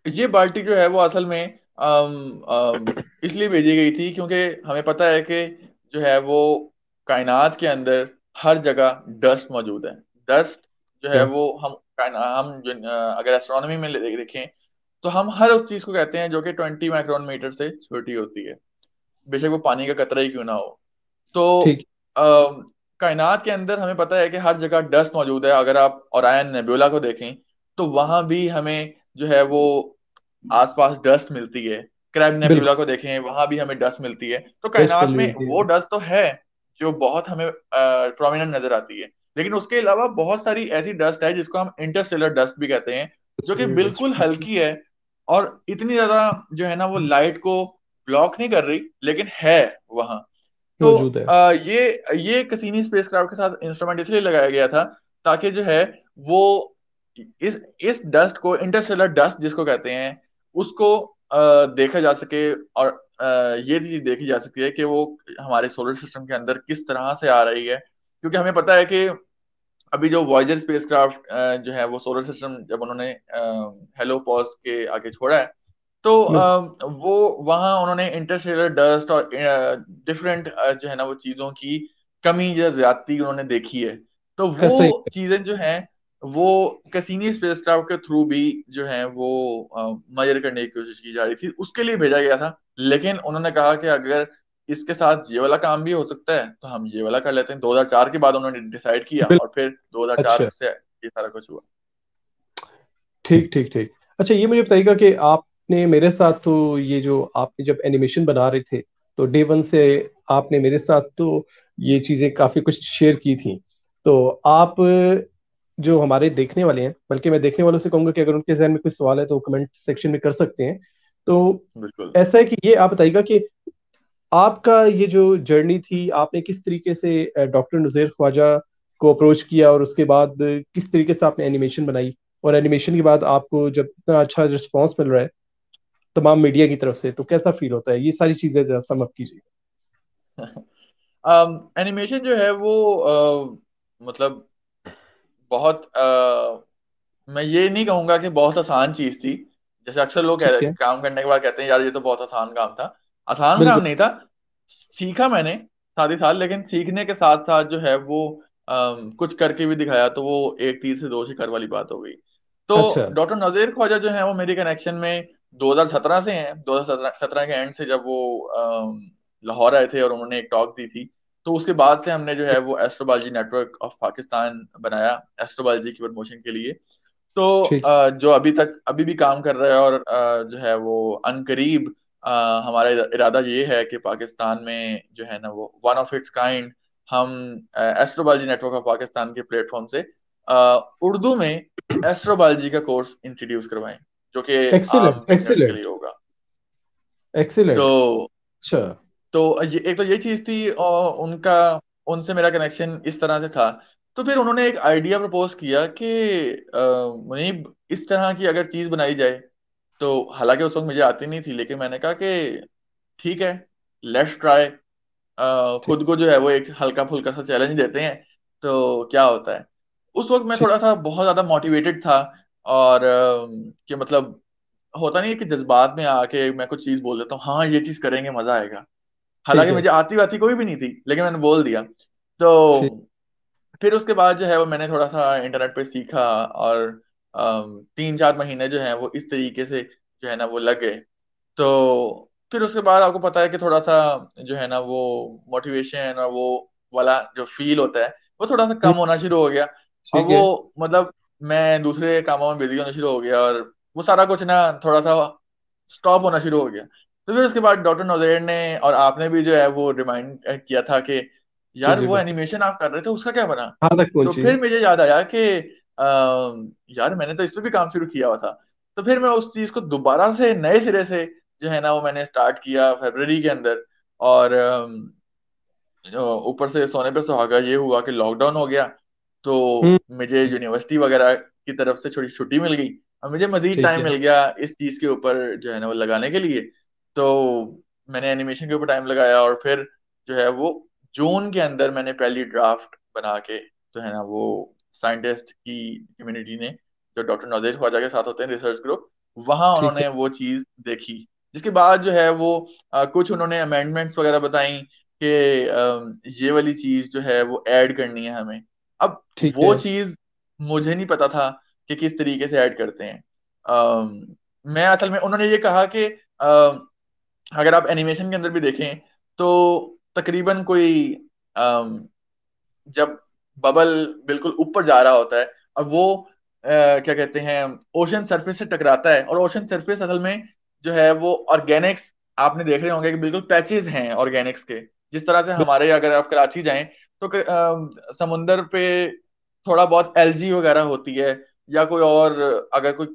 ये बाल्टी जो है वो असल में इसलिए भेजी गई थी क्योंकि हमें पता है कि जो है वो कायनात के अंदर हर जगह डस्ट मौजूद है। डस्ट जो है क्या? वो हम जो अगर एस्ट्रोनॉमी में देखें तो हम हर उस चीज को कहते हैं जो कि 20 माइक्रोन मीटर से छोटी होती है, बेशक वो पानी का कतरा ही क्यों ना हो। तो ठीक। कायनात के अंदर हमें पता है कि हर जगह डस्ट मौजूद है। अगर आप ओरायन नेब्यूला को देखें तो वहां भी हमें जो है वो आसपास डस्ट मिलती है। क्रैब नेब्यूला बिल्कुल। को देखें वहां भी हमें डस्ट मिलती है। तो डस्ट कायनात मिल में मिलती वो है। डस्ट तो है जो बहुत हमें प्रोमिनेंट नजर आती है, लेकिन उसके अलावा बहुत सारी ऐसी डस्ट है जिसको हम इंटरस्टेलर डस्ट भी कहते हैं, जो कि डस्ट। बिल्कुल हल्की है और इतनी ज्यादा जो है ना वो लाइट को ब्लॉक नहीं कर रही, लेकिन है वहां। तो मौजूद है। ये कैसीनी स्पेसक्राफ्ट के साथ इंस्ट्रूमेंट इसलिए लगाया गया था ताकि जो है वो इस डस्ट को, इंटरस्टेलर डस्ट जिसको कहते हैं, उसको देखा जा सके और ये चीज देखी जा सकती है कि वो हमारे सोलर सिस्टम के अंदर किस तरह से आ रही है। क्योंकि हमें पता है कि अभी जो वॉयजर स्पेसक्राफ्ट जो है वो सोलर सिस्टम जब उन्होंने हेलो पॉज के आगे छोड़ा है, तो बिल्कुल। वो वहाँ उन्होंने इंटरस्टेलर डस्ट और डिफरेंट जो है ना वो चीजों की कमी या ज्यादती उन्होंने देखी है। तो वो ऐसा ही। चीजें जो हैं वो कैसीनी स्पेसक्राफ्ट के थ्रू भी जो है वो मेजर करने की कोशिश की जा रही थी, उसके लिए भेजा गया था। लेकिन उन्होंने कहा कि अगर इसके साथ ये वाला काम भी हो सकता है तो हम ये वाला कर लेते हैं। 2004 के बाद उन्होंने डिसाइड किया बिल्कुल। और फिर 2004 अच्छा। से ये सारा कुछ हुआ। ठीक ठीक ठीक। अच्छा, ये मुझे बताइएगा कि आपने मेरे साथ तो ये जो आपने जब एनिमेशन बना रहे थे, तो डे वन से आपने मेरे साथ तो ये चीज़ें काफ़ी कुछ शेयर की थी। तो आप जो हमारे देखने वाले हैं, बल्कि मैं देखने वालों से कहूंगा कि अगर उनके जहन में कुछ सवाल है तो कमेंट सेक्शन में कर सकते हैं। तो बिल्कुल। ऐसा है कि ये आप बताइएगा कि आपका ये जो जर्नी थी, आपने किस तरीके से डॉक्टर नुज़ैर ख्वाजा को अप्रोच किया, और उसके बाद किस तरीके से आपने एनिमेशन बनाई, और एनिमेशन के बाद आपको जब इतना अच्छा रिस्पॉन्स मिल रहा है तमाम मीडिया की तरफ से, तो कैसा फील होता है? ये सारी चीजें जरा सम अप कीजिए। एनिमेशन जो है वो मतलब बहुत मैं ये नहीं कहूंगा कि बहुत आसान चीज थी। जैसे अक्सर लोग ठीक है। काम करने के बाद कहते हैं यार ये तो बहुत आसान काम था। आसान काम बिल्कुल। नहीं था। सीखा मैंने साथ ही साथ, लेकिन सीखने के साथ साथ जो है वो कुछ करके भी दिखाया, तो वो एक तीर से दो शिकार वाली बात हो गई। अच्छा। तो डॉक्टर नज़ीर ख्वाजा जो है वो मेरी कनेक्शन में 2017 से हैं। 2017 के एंड से जब वो लाहौर आए थे और उन्होंने एक टॉक दी थी, तो उसके बाद से हमने जो है वो एस्ट्रोबायोलॉजी नेटवर्क ऑफ पाकिस्तान बनाया एस्ट्रोबायोलॉजी की प्रमोशन के लिए। तो ठीक। जो अभी तक अभी भी काम कर रहा है और जो है वो अनकरीब हमारा इरादा ये है कि पाकिस्तान में जो है ना वो वन ऑफ इट्स काइंड हम एस्ट्रोबायोलॉजी नेटवर्क ऑफ पाकिस्तान के प्लेटफॉर्म से उर्दू में एस्ट्रोबायोलॉजी का कोर्स इंट्रोड्यूस करवाएं, जो कि आम एक्सीलेंट बिगनर्स के लिए एक्सीलेंट होगा। एक्सीलेंट। तो अच्छा। एक तो ये चीज थी और उनका उनसे मेरा कनेक्शन इस तरह से था। तो फिर उन्होंने एक आइडिया प्रपोज किया कि मुनीब इस तरह की अगर चीज बनाई जाए, तो हालांकि उस वक्त मुझे आती नहीं थी, लेकिन मैंने कहा कि ठीक है, लेट्स ट्राई। ठीक खुद को जो है वो एक हल्का फुल्का सा चैलेंज देते हैं तो क्या होता है। उस वक्त मैं ठीक। थोड़ा सा बहुत ज्यादा मोटिवेटेड था और कि मतलब होता नहीं है कि जज्बात में आके मैं कुछ चीज बोल देता हूँ, हाँ ये चीज करेंगे मजा आएगा। ठीक हालांकि है। मुझे आती वाती कोई भी नहीं थी, लेकिन मैंने बोल दिया। ठीक। तो फिर उसके बाद जो है वो मैंने थोड़ा सा इंटरनेट पे सीखा और 3-4 महीने जो है वो इस तरीके से जो है ना वो लग गए। तो फिर उसके बाद आपको पता है कि थोड़ा सा जो है ना वो मोटिवेशन और वो वाला जो फील होता है वो थोड़ा सा हम्म, कम होना शुरू हो गया। और ठीक वो है। मतलब मैं दूसरे कामों में बिजी होना शुरू हो गया और वो सारा कुछ ना थोड़ा सा स्टॉप होना शुरू हो गया। तो फिर उसके बाद डॉक्टर नौजेर ने और आपने भी जो है वो रिमाइंड किया था कि जी यार जी वो बिल्कुल। एनिमेशन आप कर रहे थे उसका क्या बना। कहाँ तक तो पहुंची? फिर मुझे याद आया कि यार मैंने तो इस पे भी काम शुरू किया हुआ था। तो फिर मैं उस चीज को दोबारा से नए सिरे से जो है ना वो मैंने स्टार्ट किया फरवरी के अंदर। और ऊपर से सोने पे सुहागा ये हुआ कि लॉकडाउन हो गया, तो हम्म। मुझे यूनिवर्सिटी वगैरह की तरफ से छोटी छुट्टी मिल गई और मुझे मजीद ठीक टाइम है। मिल गया इस चीज के ऊपर जो है ना वो लगाने के लिए। तो मैंने एनिमेशन के ऊपर टाइम लगाया, और फिर जो है वो जून के अंदर मैंने पहली ड्राफ्ट बना के, जो है ना वो साइंटिस्ट की कम्युनिटी ने, जो डॉक्टर नौजेद ख्वाजा के साथ होते हैं रिसर्च ग्रुप, वहां ठीक है। उन्होंने वो चीज देखी। जिसके बाद जो है वो कुछ उन्होंने अमेंडमेंट्स वगैरह बताई कि ये वाली चीज जो है वो ऐड करनी है हमें। अब ठीक वो है। चीज मुझे नहीं पता था कि किस तरीके से ऐड करते हैं। मैं असल में उन्होंने ये कहा कि अगर आप एनिमेशन के अंदर भी देखें तो तकरीबन कोई जब बबल बिल्कुल ऊपर जा रहा होता है और वो क्या कहते हैं ओशन सरफेस से टकराता है, और ओशन सरफेस असल में जो है वो ऑर्गेनिक्स, आपने देख रहे होंगे कि बिल्कुल पैचेस हैं ऑर्गेनिक्स के। जिस तरह से बिल- हमारे, अगर आप कराची जाएं तो समुंदर पे थोड़ा बहुत एलजी वगैरह होती है, या कोई और अगर कोई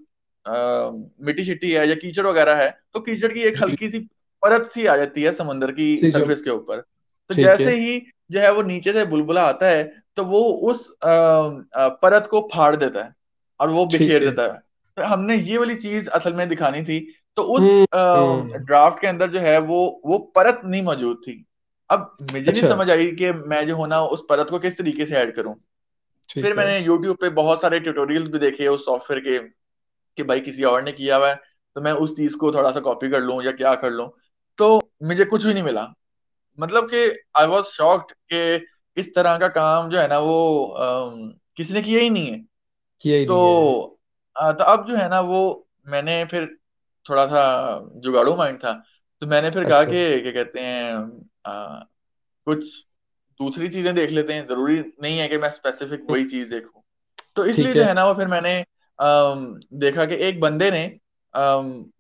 मिट्टी शिट्टी है या कीचड़ वगैरह है, तो कीचड़ की एक जी। हल्की सी परत सी आ जाती है समुंदर की सी जो। सरफेस के ऊपर। तो ठीक है। जैसे ही जो है वो नीचे से बुलबुला आता है, तो वो उस परत को फाड़ देता है और वो ठीक बिखेर है। देता है। तो हमने ये वाली चीज असल में दिखानी थी। तो उस हम्म। ड्राफ्ट के अंदर जो है वो परत नहीं मौजूद थी। अब मुझे नहीं अच्छा। समझ आई कि मैं जो हूं ना उस परत को किस तरीके से ऐड करूं। फिर ठीक है। मैंने यूट्यूब पे बहुत सारे ट्यूटोरियल्स भी देखे उस सॉफ्टवेयर के, कि भाई किसी और ने किया हुआ है तो मैं उस चीज को थोड़ा सा कॉपी कर लूं या क्या कर लूं। तो मुझे कुछ भी नहीं मिला। मतलब कि आई वॉज शॉक्ड कि इस तरह का काम जो है ना वो किसी ने किया ही नहीं है। किया ही नहीं है। तो तो अब जो है ना वो मैंने फिर थोड़ा सा जुगाड़ू माइंड था, तो मैंने फिर कहा अच्छा। कि क्या कहते हैं कुछ दूसरी चीजें देख लेते हैं, जरूरी नहीं है कि मैं स्पेसिफिक हम्म, वही चीज देखूं। तो इसलिए ठीक जो है। है ना वो फिर मैंने देखा कि एक बंदे ने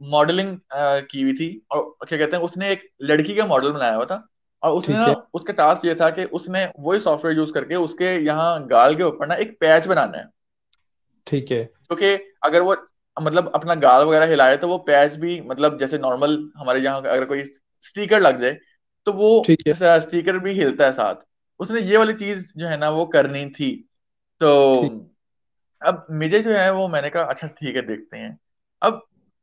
मॉडलिंग की हुई थी, और क्या कहते हैं उसने एक लड़की का मॉडल बनाया हुआ था। और उसने ठीक ना है। उसका टास्क ये था कि उसने वही सॉफ्टवेयर यूज करके उसके यहाँ गाल के ऊपर ना एक पैच बनाना है। ठीक है। क्योंकि अगर वो मतलब अपना गाल वगैरह हिलाए तो वो पैच भी मतलब जैसे नॉर्मल हमारे यहाँ अगर कोई स्टिकर लग जाए तो वो ठीक है। स्टिकर भी हिलता है साथ। उसने ये वाली चीज जो है ना वो करनी थी। तो ठीक। अब मुझे जो है वो मैंने कहा अच्छा ठीक है देखते हैं। अब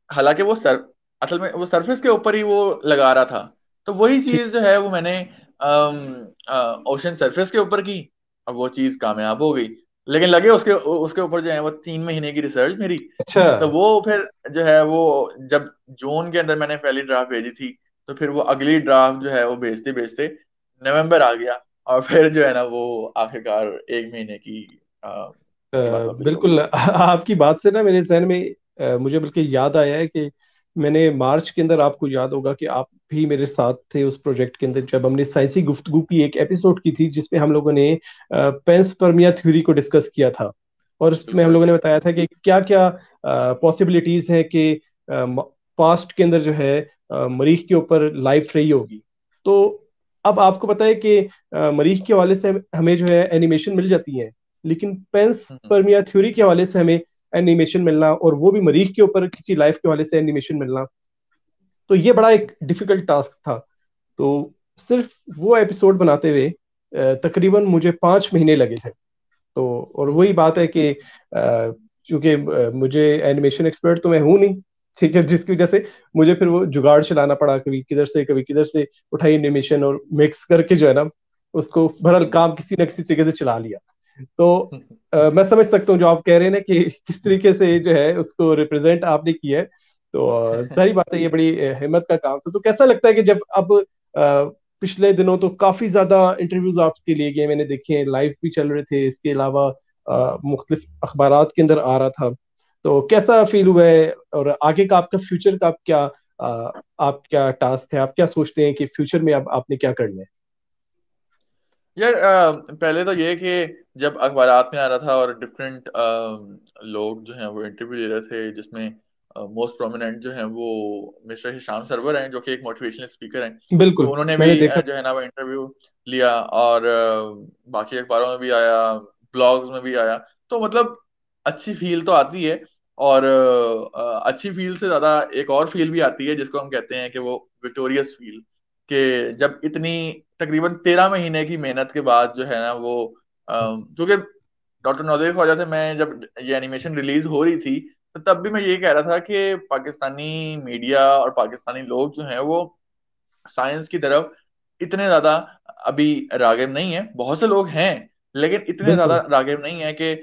हालांकि वो सर असल में वो सरफेस के ऊपर ही वो लगा रहा था। तो वही ठीक। चीज जो है वो मैंने ओशन सरफेस के ऊपर की। अब वो चीज कामयाब हो गई, लेकिन लगे उसके उसके ऊपर जो है वो 3 महीने की रिसर्च मेरी। अच्छा। तो वो फिर जो है वो जब जून के अंदर मैंने पहली ड्राफ्ट भेजी थी, तो फिर वो अगली ड्राफ्ट जो है वो भेजते भेजते नवंबर आ गया, और फिर जो है ना वो आखिरकार 1 महीने की उसके बाद पब्लिश हो गई। बिल्कुल। आपकी बात से ना मेरे जहन में मुझे बल्कि याद आया है कि मैंने मार्च के अंदर, आपको याद होगा कि आप भी मेरे साथ थे उस प्रोजेक्ट के अंदर, जब हमने साइंसी गुफ्तगू की एक एपिसोड की थी जिसमें हम लोगों ने पेंसपर्मिया थ्योरी को डिस्कस किया था। और उसमें हम बिल्कुल। लोगों ने बताया था कि क्या क्या पॉसिबिलिटीज हैं कि पास्ट के अंदर जो है मरीख के ऊपर लाइफ रही होगी। तो अब आपको पता है कि मरीख के हवाले से हमें जो है एनिमेशन मिल जाती है, लेकिन पेंस हम्म। परमिया थ्योरी के हवाले से हमें एनिमेशन मिलना, और वो भी मरीख के ऊपर किसी लाइफ के हवाले से एनिमेशन मिलना, तो ये बड़ा एक डिफिकल्ट टास्क था। तो सिर्फ वो एपिसोड बनाते हुए तकरीबन मुझे 5 महीने लगे थे। तो और हम्म। वही बात है कि चूंकि मुझे एनिमेशन एक्सपर्ट तो मैं हूं नहीं, ठीक है, जिसकी वजह से मुझे फिर वो जुगाड़ चलाना पड़ा, कभी किधर से उठाई एनिमेशन और मिक्स करके जो है ना उसको बहरहाल हम्म। काम किसी न किसी तरीके से चला लिया। तो हम्म। मैं समझ सकता हूँ जो आप कह रहे हैं ना कि किस तरीके से जो है उसको रिप्रेजेंट आपने किया है। तो सारी बात है, ये बड़ी हिम्मत का काम था। तो कैसा लगता है कि जब अब पिछले दिनों तो काफी ज्यादा इंटरव्यूज आपके लिए गए, मैंने देखे हैं, लाइव भी चल रहे थे, इसके अलावा मुख्तलिफ अखबारात के अंदर आ रहा था। तो कैसा फील हुआ है, और आगे का आपका फ्यूचर का आप क्या आप क्या टास्क है, आप क्या सोचते हैं कि फ्यूचर में अब आपने क्या करना है? यार पहले तो ये कि जब अखबारात में आ रहा था और डिफरेंट लोग जो हैं वो इंटरव्यू ले रहे थे, जिसमें मोस्ट प्रोमिनेंट जो हैं वो मिस्टर हिशाम सरवर हैं जो कि एक मोटिवेशनल स्पीकर हैं। तो बिल्कुल, उन्होंने मैंने भी देखा। जो है ना वो इंटरव्यू लिया, और बाकी अखबारों में भी आया, ब्लॉग्स में भी आया। तो मतलब अच्छी फील तो आती है। और अच्छी फील से ज्यादा एक और फील भी आती है जिसको हम कहते हैं कि वो विक्टोरियस फील, कि जब इतनी तकरीबन 13 महीने की मेहनत के बाद जो है ना वो क्योंकि डॉक्टर नौज़ेर ख्वाजा से मैं जब ये एनिमेशन रिलीज हो रही थी, तो तब भी मैं ये कह रहा था कि पाकिस्तानी मीडिया और पाकिस्तानी लोग जो हैं वो साइंस की तरफ इतने ज्यादा अभी रागिब नहीं है। बहुत से लोग हैं, लेकिन इतने ज्यादा बिल्कुल रागिब नहीं है कि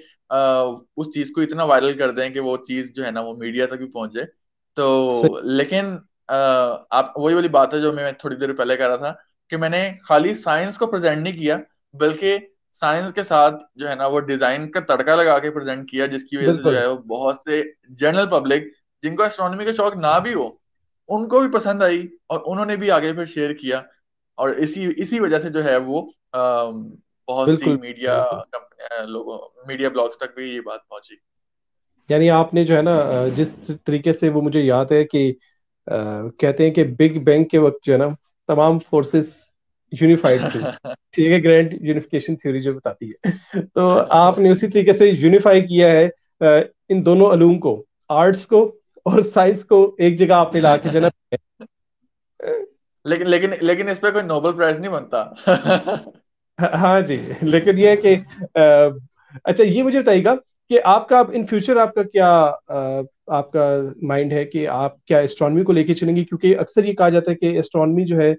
उस चीज को इतना वायरल कर दें कि वो चीज जो है ना वो मीडिया तक भी पहुंच जाए। सही। तो लेकिन आप वही वाली बात है जो मैं थोड़ी देर पहले कह रहा था, कि मैंने खाली साइंस को प्रेजेंट नहीं किया, बल्कि साइंस के साथ जो है ना वो डिजाइन का तड़का लगा के प्रेजेंट किया, जिसकी वजह से जो बिल्कुल है वो बहुत से जनरल पब्लिक जिनको एस्ट्रोनॉमी का शौक ना भी हो, उनको भी पसंद आई, और उन्होंने भी आगे फिर शेयर किया। और इसी इसी वजह से जो है वो बहुत सी बिल्कुल मीडिया बिल्कुल। लोगों, मीडिया ब्लॉग्स तक भी ये बात पहुंची। यानी आपने जो है ना जिस तरीके से, वो मुझे याद है कि कहते हैं कि बिग बैंग के वक्त जो है ना तमाम फोर्सेस यूनिफाइड थी। ठीक है, ग्रैंड यूनिफिकेशन थ्योरी जो बताती है। तो आपने उसी तरीके से यूनिफाई किया है इन दोनों अलूम को, आर्ट्स को और साइंस को एक जगह आपने ला के जो है ना लेकिन लेकिन लेकिन इस पे कोई नोबेल प्राइज नहीं बनता। हाँ जी। लेकिन ये है कि अच्छा, ये मुझे बताइएगा कि आपका अब इन फ्यूचर आपका क्या आपका माइंड है कि आप क्या एस्ट्रोनॉमी को लेके चलेंगे, क्योंकि अक्सर ये कहा जाता है कि एस्ट्रोनॉमी जो है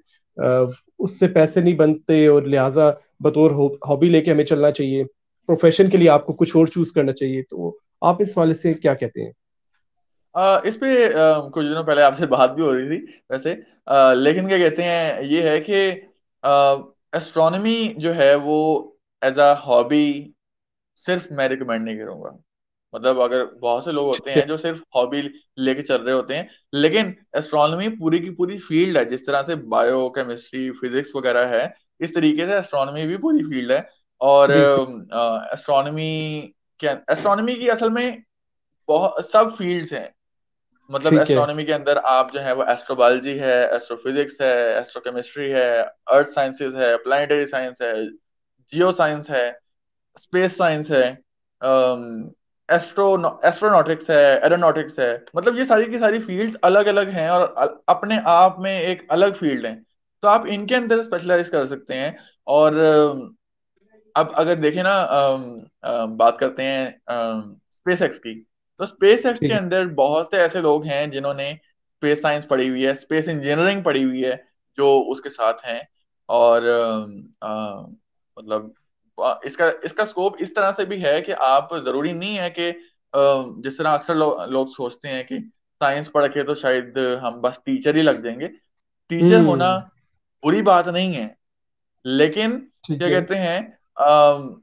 उससे पैसे नहीं बनते, और लिहाजा बतौर हॉबी लेके हमें चलना चाहिए, प्रोफेशन के लिए आपको कुछ और चूज करना चाहिए। तो आप इस वाले से क्या कहते हैं? इस पे कुछ दिनों पहले आपसे बात भी हो रही थी वैसे। लेकिन क्या कहते हैं, ये है कि एस्ट्रोनॉमी जो है वो एज अ हॉबी सिर्फ मैं रिकमेंड नहीं करूंगा। मतलब अगर बहुत से लोग होते ठीक है। हैं जो सिर्फ हॉबी लेके चल रहे होते हैं, लेकिन एस्ट्रोनॉमी पूरी की पूरी फील्ड है। जिस तरह से बायो केमिस्ट्री फिजिक्स वगैरह है, इस तरीके से एस्ट्रोनॉमी भी पूरी फील्ड है। और बिल्कुल। एस्ट्रोनॉमी, क्या एस्ट्रोनॉमी की असल में बहुत सब फील्ड्स हैं। मतलब ठीक है। एस्ट्रोनॉमी के अंदर आप जो है वो एस्ट्रोबायोलॉजी है, एस्ट्रोफिजिक्स है, एस्ट्रोकेमिस्ट्री है, अर्थ साइंसेज है, प्लानिटरी साइंस है, जियो साइंस है, स्पेस साइंस है, एस्ट्रो एस्ट्रोनॉटिक्स है, एरोनॉटिक्स है। मतलब ये सारी की सारी फील्ड्स अलग अलग हैं और अपने आप में एक अलग फील्ड हैं। तो आप इनके अंदर स्पेशलाइज कर सकते हैं। और अब अगर देखें ना, बात करते हैं स्पेस एक्स की। तो स्पेस एक्स के ठीक है। अंदर बहुत से ऐसे लोग हैं जिन्होंने स्पेस साइंस पढ़ी हुई है, स्पेस इंजीनियरिंग पढ़ी हुई है, जो उसके साथ हैं। और मतलब इसका इसका स्कोप इस तरह से भी है कि आप, जरूरी नहीं है कि जिस तरह अक्सर लोग सोचते हैं कि साइंस पढ़ के तो शायद हम बस टीचर ही लग जाएंगे। टीचर होना हम्म। बुरी बात नहीं है, लेकिन ठीक क्या है। कहते हैं,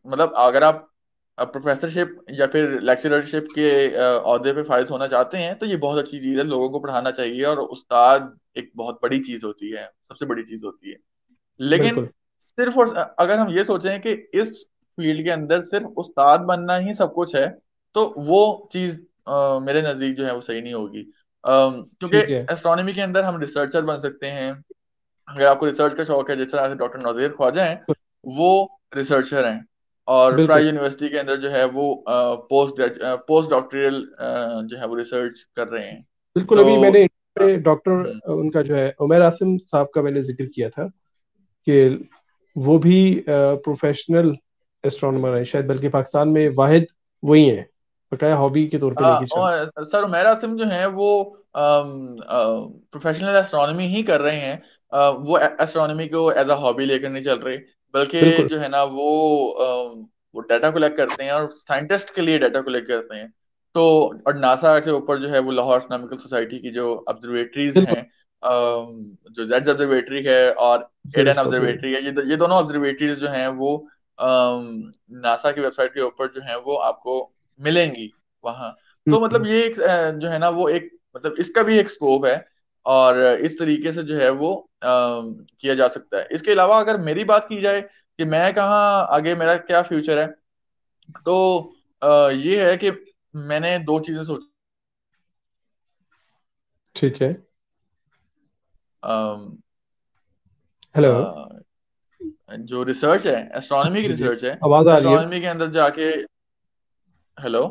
मतलब अगर आप प्रोफेसरशिप या फिर लेक्चररशिप के ओहदे पे फायज होना चाहते हैं, तो ये बहुत अच्छी चीज़ है, लोगों को पढ़ाना चाहिए। और उस्ताद एक बहुत बड़ी चीज़ होती है, सबसे बड़ी चीज़ होती है। लेकिन बिल्कुल। सिर्फ और अगर हम ये सोचें कि इस फील्ड के अंदर सिर्फ उस्ताद बनना ही सब कुछ है, तो वो चीज़ मेरे नज़दीक जो है वो सही नहीं होगी। क्योंकि ठीक है। एस्ट्रोनॉमी के अंदर हम रिसर्चर बन सकते हैं। अगर आपको रिसर्च का शौक है, जिस तरह से डॉक्टर नज़ीर ख्वाजा हैं, वो रिसर्चर हैं। और बिल्कुल। फ्राई यूनिवर्सिटी के अंदर जो है वो पोस्ट डॉक्टोरल जो है वो रिसर्च कर रहे हैं। बिल्कुल। तो अभी मैंने अ, डॉक्टर हम्म, उनका जो है उमर आसिम साहब का मैंने जिक्र किया था कि वो भी प्रोफेशनल एस्ट्रोनॉमर है शायद, बल्कि पाकिस्तान में वाहिद वही है, बकाया हॉबी के तौर पे लेके चल। और सर उमैर आसिम जो हैं वो प्रोफेशनल एस्ट्रोनॉमी ही कर रहे हैं। वो एस्ट्रोनॉमी को एज अ हॉबी लेकर नहीं चल रहे, बल्कि बिल्कुल। जो है ना वो डाटा कलेक्ट करते हैं और साइंटिस्ट के लिए डाटा कलेक्ट करते हैं। तो और नासा के ऊपर जो है वो लाहौर एस्ट्रोनॉमिकल सोसाइटी की जो ऑब्जर्वेटरीज बिल्कुल। हैं, जो जेड्स ऑब्जर्वेटरी है और एडन जेड्स ऑब्जर्व। ऑब्जर्वेटरी है, ये दोनों ऑब्जर्वेटरीज जो हैं वो नासा की वेबसाइट के ऊपर जो है वो आपको मिलेंगी वहाँ। तो मतलब ये एक जो है ना वो एक, मतलब इसका भी एक स्कोप है। और इस तरीके से जो है वो किया जा सकता है। इसके अलावा अगर मेरी बात की जाए कि मैं कहाँ आगे, मेरा क्या फ्यूचर है, तो ये है कि मैंने दो चीजें सोची। ठीक है। अम, हेलो। जो रिसर्च है, एस्ट्रोनॉमी की जी जी। रिसर्च है। आवाज आ रही है? एस्ट्रोनॉमी के अंदर जाके, हेलो,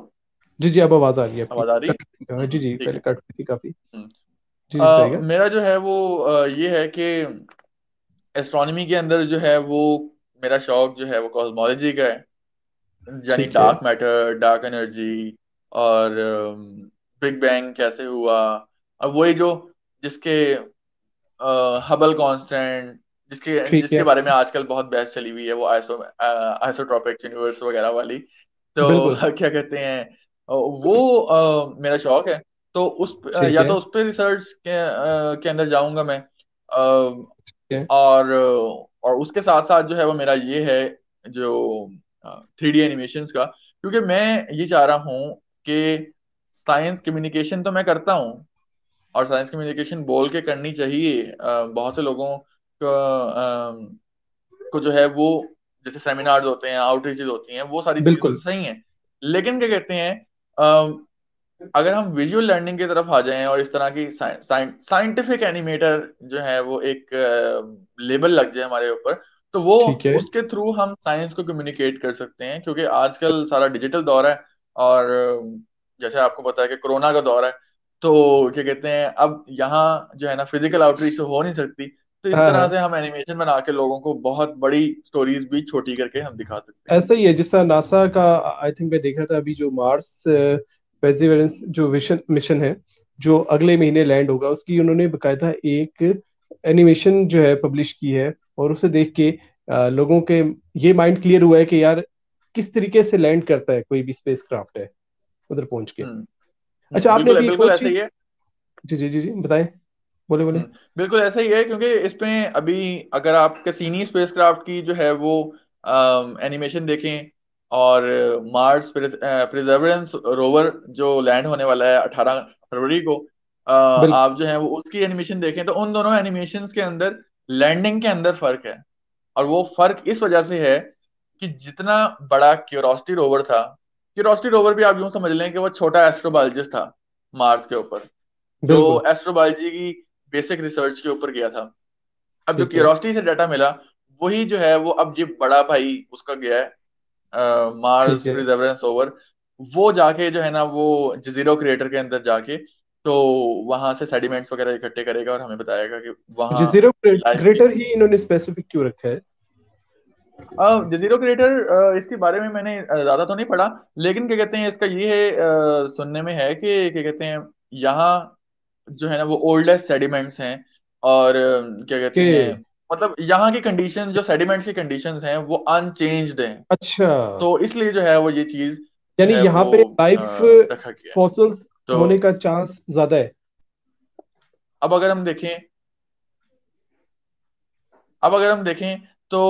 जी जी, अब आवाज आ रही है आपकी। आवाज आ रही है? कट रही थी, हाँ जी जी, ठीक पहले है। कट रही थी काफी। हम्म। जी जी, बताइएगा। मेरा जो है वो ये है कि एस्ट्रोनॉमी के अंदर जो है वो मेरा शौक जो है वो कॉस्मोलॉजी का है, यानी ठीक है। डार्क मैटर, डार्क एनर्जी, और बिग बैंग कैसे हुआ, और वही जो जिसके हबल कांस्टेंट, जिसके ठीक जिसके है। बारे में आजकल बहुत बहस चली हुई है, वो आइसोट्रॉपिक यूनिवर्स वगैरह वाली। तो बिल्कुल। क्या कहते हैं, वो मेरा शौक है। तो ठीक या है। तो उस पर रिसर्च के अंदर जाऊंगा मैं। ठीक है। और उसके साथ साथ जो है वो मेरा ये है, जो 3D एनिमेशंस का, क्योंकि मैं ये चाह रहा हूँ कि साइंस कम्युनिकेशन तो मैं करता हूँ, और साइंस कम्युनिकेशन बोल के करनी चाहिए। बहुत से लोगों को जो है वो, जैसे सेमिनार्स होते हैं, आउटरीचेज होती हैं, वो सारी चीजें तो बिल्कुल। सही हैं। लेकिन क्या कहते हैं, अ, अगर हम विजुअल लर्निंग की तरफ आ जाएं और इस तरह की साइंटिफिक एनिमेटर जो है वो एक लेबल लग जाए हमारे ऊपर, तो वो ठीक है। उसके थ्रू हम साइंस को कम्युनिकेट कर सकते हैं, क्योंकि आजकल सारा डिजिटल दौर है। और जैसे आपको पता है कि कोरोना का दौर है, तो क्या कहते हैं, अब यहाँ जो है ना फिजिकल आउटरीच तो हो नहीं सकती। तो इस हाँ तरह हाँ। से हम एनिमेशन बना के लोगों को बहुत बड़ी स्टोरीज भी छोटी करके हम दिखा सकते हैं। ऐसा ही है जिस तरह नासा का, आई थिंक मैं देख रहा था अभी, जो मार्स परसेवरेंस जो विशन मिशन है, जो अगले महीने लैंड होगा, उसकी उन्होंने बकायदा एक एनिमेशन जो है पब्लिश की है। और उसे देख के लोगों के ये माइंड क्लियर हुआ है कि यार किस तरीके से लैंड करता है कोई भी स्पेस क्राफ्ट है उधर पहुंच के। हम्म। अच्छा, आपने बिल्कुल अभी एक बिल्कुल और ऐसा ही चीज। है। जी जी जी जी, बताएं। बोले बोले। बिल्कुल ऐसा ही है, क्योंकि इसमें अभी अगर आप कैसीनी स्पेसक्राफ्ट की जो है वो एनिमेशन देखें, और मार्स प्रिजर्वेंस रोवर जो लैंड होने वाला है 18 फरवरी को, बिल्कुल। आप जो है वो उसकी एनिमेशन देखें, तो उन दोनों एनिमेशंस के अंदर लैंडिंग के अंदर फर्क है। और वो फर्क इस वजह से है कि जितना बड़ा क्यूरोसिटी रोवर था, क्यूरोसिटी रोवर भी आप यूं समझ लें कि वो छोटा एस्ट्रोबायोलॉजिस्ट था मार्स के ऊपर, जो बिल्कुल। एस्ट्रोबायोलॉजी की बेसिक रिसर्च के ऊपर गया था। अब जो ठीक है। क्यूरोसिटी से डाटा मिला, वही जो है वो अब ये बड़ा भाई उसका गया है मार्स ठीक है। प्रिजर्वेंस ओवर। वो जाके जो है ना वो जजीरो क्रिएटर के अंदर जाके, तो वहां से सेडिमेंट्स वगैरह इकट्ठे करेगा और हमें बताएगा कि वहाँ जजीरो लाइफ की। ग्रेटर ही इन्होंने स्पेसिफिक क्यों रखा है? जजीरो क्रिएटर इसके बारे में मैंने ज्यादा तो नहीं पढ़ा, लेकिन क्या कहते हैं इसका ये है, सुनने में है कि क्या कहते हैं, यहाँ जो है ना वो ओल्डेस्ट सेडिमेंट्स हैं। और क्या कहते के। हैं, मतलब यहाँ की कंडीशन, जो सेडिमेंट्स की कंडीशंस हैं वो अनचेंज्ड हैं। अच्छा, तो इसलिए जो है वो ये चीज जो यानी है यहाँ वो पे लाइफ रखा गया है। फॉसिल्स तो होने का चांस ज्यादा है। अब अगर हम देखें अब अगर हम देखें तो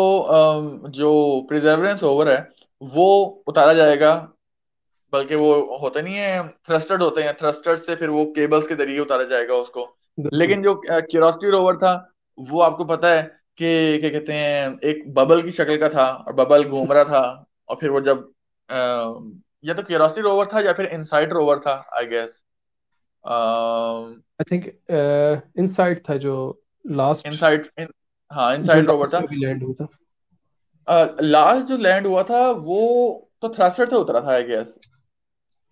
जो प्रिजर्वेंस ओवर है वो उतारा जाएगा। बल्कि वो होते नहीं है, थ्रस्टर्ड होते हैं, थ्रस्टर्ड से फिर वो केबल्स के जरिए उतारा जाएगा उसको। बिल्कुल। लेकिन जो क्यूरोसिटी रोवर था, वो आपको पता है कि क्या कहते हैं, एक बबल की शक्ल का था और बबल घूम रहा था। और फिर वो जब या तो क्यूरोसिटी रोवर था या फिर इनसाइट रोवर था, I guess. I think inside था जो लास्ट, इनसाइट हाँ, जो इनसाइट रोवर लास्ट था। में अभी लैंड हुआ था। लास्ट जो लैंड हुआ था वो तो थ्रस्टर से उतरा था, आई गेस।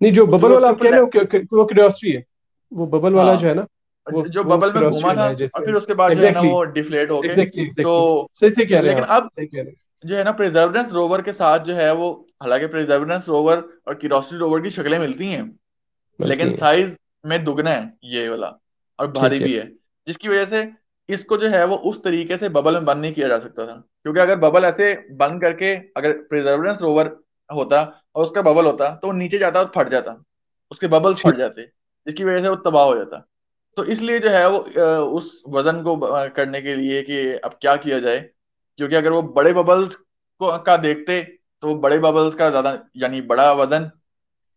नहीं, जो बबल जो वाला उसके आप कह ऊपर रहे हो वो क्यूरियोसिटी है। वो बबल वाला जो है हाँ, ना, वो जो वो बबल में क्यूरियोसिटी घूमा था वाला है और जैसे। फिर उसके बाद जो है ना एग्जैक्टली। वो डिफ्लेट होके, एग्जैक्टली एग्जैक्टली। तो सही से कह रहे हैं लेकिन आप, अब सही कह रहे हैं। जो है ना प्रिजर्वेंस रोवर के साथ जो है वो, हालांकि प्रिजर्वेंस रोवर और क्यूरोसिटी रोवर की शक्लें मिलती हैं, मिलती लेकिन हैं। साइज में दुगना है ये वाला, और भारी ठीक है। भी है। जिसकी वजह से इसको जो है वो उस तरीके से बबल में बंद नहीं किया जा सकता था, क्योंकि अगर बबल ऐसे बंद करके, अगर प्रिजर्वेंस रोवर होता और उसका बबल होता, तो वो नीचे जाता और फट जाता, उसके बबल्स ठीक। फट जाते, जिसकी वजह से वो तबाह हो जाता। तो इसलिए जो है वो उस वजन को करने के लिए कि अब क्या किया जाए, क्योंकि अगर वो बड़े बबल्स को का देखते, तो बड़े बबल्स का ज्यादा, यानी बड़ा वजन,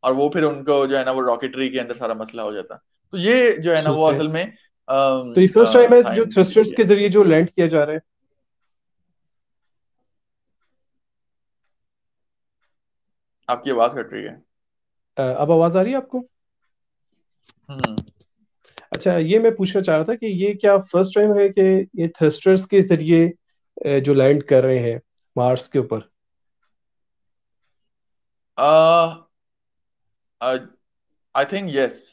और वो फिर उनको जो है ना वो रॉकेटरी के अंदर सारा मसला हो जाता। तो ये जो है ना वो ठीक है। असल में तो ये फर्स्ट टाइम है जो साइंस थ्रस्टर्स के जरिए जो लैंड किया जा रहा है। आपकी आवाज कट रही है। अब आवाज आ रही है आपको? हम्म। अच्छा, ये मैं पूछना चाह रहा था कि ये क्या फर्स्ट टाइम है कि ये थ्रस्टर्स के जरिए जो लैंड कर रहे हैं मार्स के ऊपर? आई थिंक यस,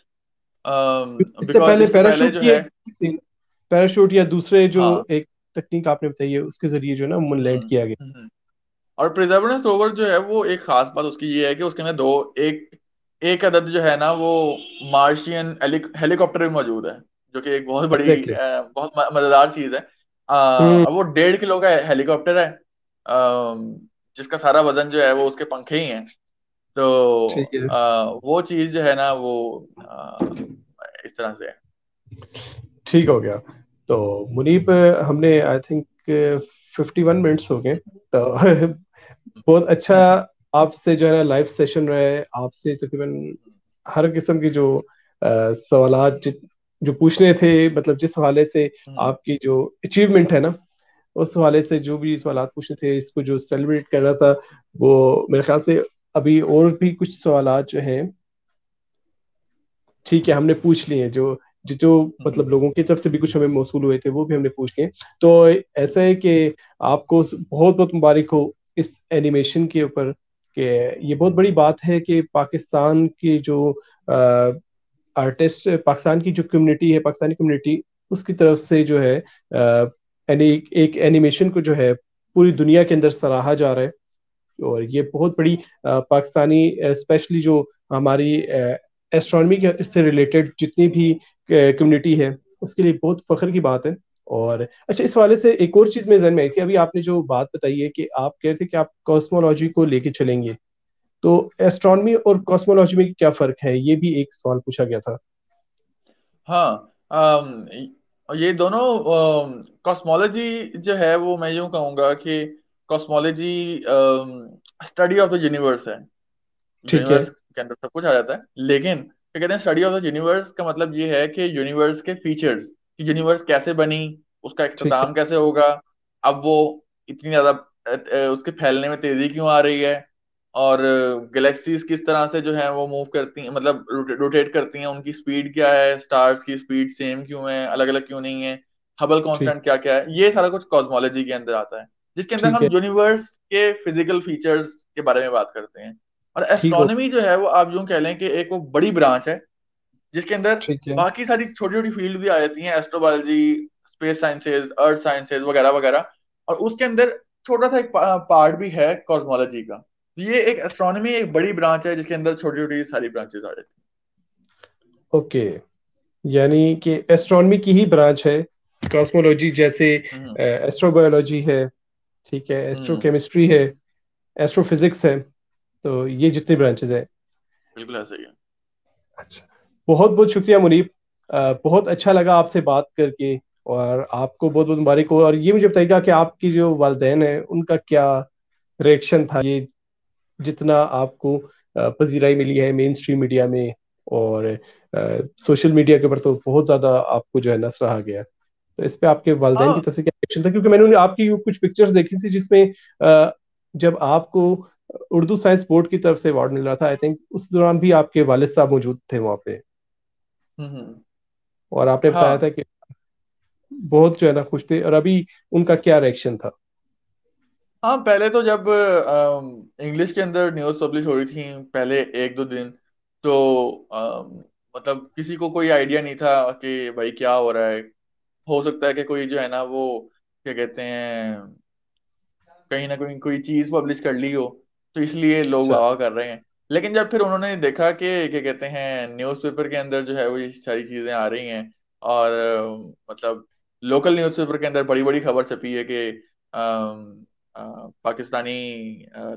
इससे बिकॉज पहले इससे पहले पैराशूट जो की है, एक पैराशूट या दूसरे जो हाँ। एक तकनीक आपने बताई है उसके जरिए जो है ना मून लैंड हम्म। किया गया। हम्म। और प्रिजर्वेंस रोवर जो है वो एक खास बात उसकी ये है कि उसके अंदर एक एक अदद जो है ना वो मार्शियन हेलीकॉप्टर भी मौजूद है, जो कि एक बहुत बड़ी एग्जैक्टली। बहुत मजेदार चीज है। हम्म। वो 1.5 किलो का हेलीकॉप्टर है, जिसका सारा वजन जो है वो उसके पंखे ही हैं। तो ठीक है। वो चीज जो है ना वो इस तरह से है। ठीक हो गया। तो मुनीब, हमने आई थिंक 51 मिनट्स हो गए। तो बहुत अच्छा आपसे जो है ना लाइव सेशन रहा है। आपसे तकरीबन हर किस्म की जो सवालात जो पूछने थे, मतलब जिस हवाले से हम्म। आपकी जो अचीवमेंट है ना, उस हवाले से जो भी सवालात पूछने थे, इसको जो सेलिब्रेट करना था, वो मेरे ख्याल से अभी और भी कुछ सवालात जो हैं, ठीक है, हमने पूछ लिए हैं। जो जो जो हम्म। मतलब लोगों की तरफ से भी कुछ हमें मौसूल हुए थे, वो भी हमने पूछ लिए। तो ऐसा है कि आपको बहुत बहुत मुबारक हो इस एनिमेशन के ऊपर, कि ये बहुत बड़ी बात है कि पाकिस्तान की जो आर्टिस्ट, पाकिस्तान की जो कम्युनिटी है, पाकिस्तानी कम्युनिटी, उसकी तरफ से जो है एक एनिमेशन को जो है पूरी दुनिया के अंदर सराहा जा रहा है। और ये बहुत बड़ी पाकिस्तानी, स्पेशली जो हमारी एस्ट्रोनॉमी से रिलेटेड जितनी भी कम्युनिटी है, उसके लिए बहुत फख्र की बात है। और अच्छा, इस वाले से एक और चीज मेरे जहन में आई थी, अभी आपने जो बात बताई है कि आप कह रहे थे कि आप कॉस्मोलॉजी को लेके चलेंगे, तो एस्ट्रोनॉमी और कॉस्मोलॉजी में क्या फर्क है, ये भी एक सवाल पूछा गया था। हाँ, ये दोनों कॉस्मोलॉजी जो है वो मैं यूं कहूंगा कि cosmology study of the universe है। ठीक है। यूनिवर्स के अंदर सब कुछ आ जाता है, लेकिन क्या कहते हैं, स्टडी ऑफ द यूनिवर्स का मतलब ये है कि यूनिवर्स के फीचर्स, कि यूनिवर्स कैसे बनी, उसका ठीक है। इख्तिताम कैसे होगा, अब वो इतनी ज्यादा उसके फैलने में तेजी क्यों आ रही है, और गैलेक्सीज किस तरह से जो है वो मूव करती हैं, मतलब रोटेट करती हैं, उनकी स्पीड क्या है, स्टार्स की स्पीड सेम क्यों है, अलग अलग क्यों नहीं है, हबल ठीक। कांस्टेंट क्या क्या है, ये सारा कुछ कॉस्मोलॉजी के अंदर आता है, जिसके अंदर ठीक हम है। यूनिवर्स के फिजिकल फीचर्स के बारे में बात करते हैं। और ठीक हो। एस्ट्रोनॉमी जो है वो आप यूं कह लें कि एक वो बड़ी ब्रांच है, जिसके अंदर ठीक है। बाकी सारी छोटी छोटी फील्ड भी आ जाती हैं, एस्ट्रोबायोलॉजी, स्पेस साइंसेज, अर्थ साइंसेज वगैरह वगैरह, और उसके अंदर छोटा सा एक पार्ट भी है कॉस्मोलॉजी का। तो ये एक एस्ट्रोनॉमी एक बड़ी ब्रांच है, जिसके अंदर छोटी छोटी सारी ब्रांचेस आ जाती ओके, यानी कि एस्ट्रोनॉमी की ही ब्रांच है, कॉस्मोलॉजी जैसे हैं। एस्ट्रोबायोलॉजी है, ठीक है, हम्म। एस्ट्रोकेमिस्ट्री है, एस्ट्रोफिजिक्स है, तो ये जितनी ब्रांचेज है। बिल्कुल ऐसा ही है। अच्छा, बहुत बहुत शुक्रिया मुनीब। बहुत अच्छा लगा आपसे बात करके। और आपको बहुत बहुत मुबारक हो। और ये मुझे बताइएगा कि आपकी जो वालदेन है, उनका क्या रिएक्शन था, ये जितना आपको पजीराई मिली है मेन स्ट्रीम मीडिया में, और सोशल मीडिया के ऊपर तो बहुत ज्यादा आपको जो है ना सराहा गया। तो इस पे आपके वालदेन की हाँ। तरफ से क्या रिएक्शन था, क्योंकि मैंने आपकी कुछ पिक्चर्स देखी थी जिसमें अ, जब आपको उर्दू साइंस बोर्ड की तरफ से अवार्ड मिल रहा था, आई थिंक उस दौरान भी आपके वालिद साहब मौजूद थे वहाँ पे। हम्म। और आपने बताया हाँ। था कि बहुत जो है ना खुश थे। और अभी उनका क्या रिएक्शन था? हाँ, पहले तो जब इंग्लिश के अंदर न्यूज़ पब्लिश हो रही थी पहले 1-2 दिन, तो मतलब किसी को कोई आइडिया नहीं था कि भाई क्या हो रहा है। हो सकता है कि कोई जो है ना वो क्या कहते हैं, कहीं ना कहीं कोई चीज पब्लिश कर ली हो, तो इसलिए लोग अच्छा। वाह कर रहे हैं। लेकिन जब फिर उन्होंने देखा कि क्या कहते हैं न्यूज़पेपर के अंदर जो है वो ये सारी चीजें आ रही हैं, और मतलब लोकल न्यूज़पेपर के अंदर बड़ी बड़ी खबर छपी है कि पाकिस्तानी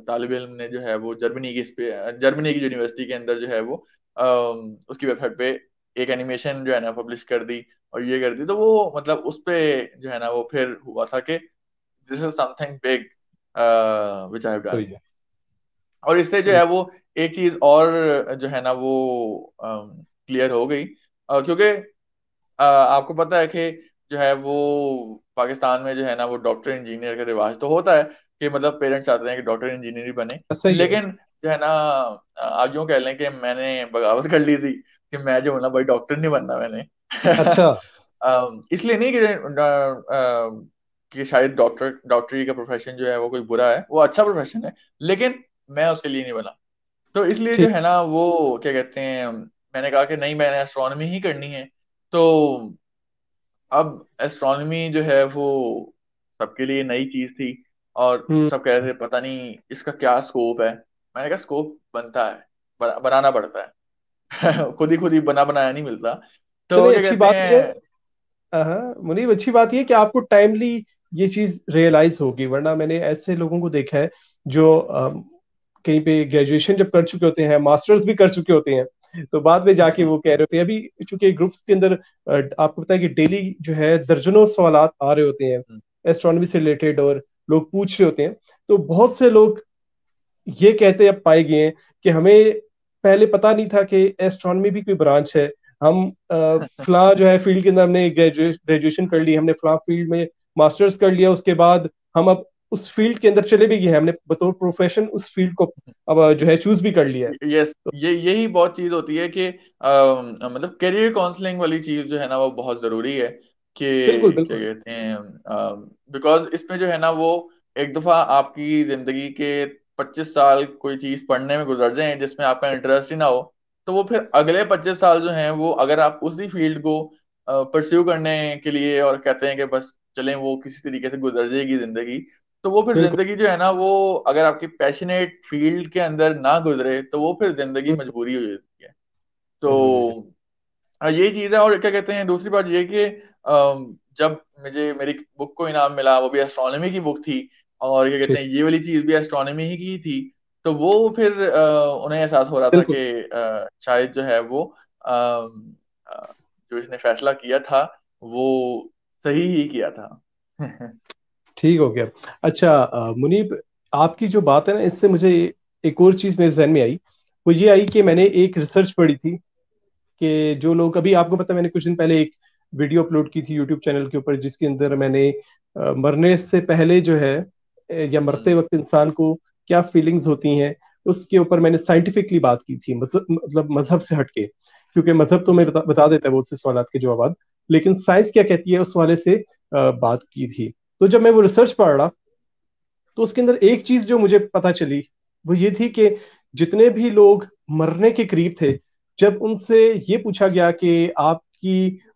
तालिब इल्म ने जो है वो जर्मनी की यूनिवर्सिटी के अंदर जो है वो उसकी वेबसाइट पे एक एनिमेशन जो है ना पब्लिश कर दी, और ये कर दी, तो वो मतलब उस पे जो है ना वो फिर हुआ था कि this is something big which I have तो डन। ये और इससे जो सही। है वो एक चीज और जो है ना वो क्लियर हो गई, क्योंकि आपको पता है कि जो है वो पाकिस्तान में जो है ना वो डॉक्टर इंजीनियर का रिवाज तो होता है, कि मतलब पेरेंट्स चाहते हैं कि डॉक्टर इंजीनियर ही बने। सही है। लेकिन जो है ना आप यूं कह लें कि मैंने बगावत कर ली थी कि मैं जो हूं ना भाई डॉक्टर नहीं बनना मैंने। अच्छा। इसलिए नहीं कि कि शायद डॉक्टरी का प्रोफेशन जो है वो कोई बुरा है, वो अच्छा प्रोफेशन है, लेकिन मैं उसके लिए नहीं बना। तो इसलिए जो ठीक। है ना वो क्या कहते हैं, मैंने कहा कि नहीं, मैंने एस्ट्रोनॉमी ही करनी है। तो अब एस्ट्रोनॉमी जो है वो सबके लिए नई चीज थी, और हम्म। सब कह रहे थे पता नहीं इसका क्या स्कोप है। मैंने कहा स्कोप बनता है, बनाना पड़ता है। खुद ही बना बनाया नहीं मिलता। तो चलिए, क्या अच्छी कहते बात है। हैं। हाँ मुनीब, अच्छी बात ये कि आपको टाइमली ये चीज रियलाइज होगी, वरना मैंने ऐसे लोगों को देखा है जो कहीं पे ग्रेजुएशन जब कर चुके होते हैं, मास्टर्स भी कर चुके होते हैं, तो बाद में जाके वो कह रहे होते हैं अभी, चूंकि ग्रुप्स के अंदर आपको पता है कि डेली जो है दर्जनों सवालात आ रहे होते हैं एस्ट्रोनॉमी से रिलेटेड, और लोग पूछ रहे होते हैं। तो बहुत से लोग ये कहते अब पाए गए हैं कि हमें पहले पता नहीं था कि एस्ट्रोनॉमी भी कोई ब्रांच है। हम फला जो है फील्ड के अंदर हमने ग्रेजुएशन कर ली, हमने फला फील्ड में मास्टर्स कर लिया, उसके बाद हम अब उस फील्ड के अंदर चले भी गए हैं, हमने बतौर प्रोफेशन उस फील्ड को अब जो है चूज भी कर लिया है। यस, तो ये यही बहुत चीज होती है कि मतलब करियर काउंसलिंग वाली चीज जो है ना वो बहुत जरूरी है बिल्कुल कि क्या बिल्कुल कहते हैं, बिकॉज इसमें जो है ना वो एक दफा आपकी जिंदगी के 25 साल कोई चीज पढ़ने में गुजर जाए जिसमें आपका इंटरेस्ट ही ना हो, तो वो फिर अगले 25 साल जो हैं वो अगर आप उसी फील्ड को परस्यू करने के लिए और कहते हैं कि बस चलें वो किसी तरीके से गुजर जाएगी जिंदगी, तो वो फिर बिल्कुल जिंदगी जो है ना वो अगर आपकी पैशनेट फील्ड के अंदर ना गुजरे तो वो फिर जिंदगी हम्म, मजबूरी हो जाती है। हम्म, तो यही चीज है। और क्या कहते हैं, दूसरी बात ये कि जब मुझे मेरी बुक को इनाम मिला वो भी एस्ट्रोनॉमी की बुक थी, और क्या कहते ठीक, हैं ये वाली चीज भी एस्ट्रोनॉमी ही की थी, तो वो फिर उन्हें एहसास हो रहा था बिल्कुल कि शायद जो है वो जो इसने फैसला किया था वो सही ही किया था। ठीक हो गया। अच्छा मुनीब, आपकी जो बात है ना, इससे मुझे एक और चीज मेरे जहन में आई। वो ये आई कि मैंने एक रिसर्च पढ़ी थी कि जो लोग, अभी आपको पता है मैंने कुछ दिन पहले एक वीडियो अपलोड की थी यूट्यूब चैनल के ऊपर, जिसके अंदर मैंने मरने से पहले जो है या मरते हम्म। वक्त इंसान को क्या फीलिंग्स होती हैं, उसके ऊपर मैंने साइंटिफिकली बात की थी, मतलब मजहब से हटके, क्योंकि मजहब तो मैं हम्म। बता देता है बहुत से सवाल के जवाब, लेकिन साइंस क्या कहती है उस वाले से बात की थी। तो जब मैं वो रिसर्च पढ़ रहा, तो उसके अंदर एक चीज जो मुझे पता चली वो ये थी कि जितने भी लोग मरने के करीब थे, जब उनसे ये पूछा गया कि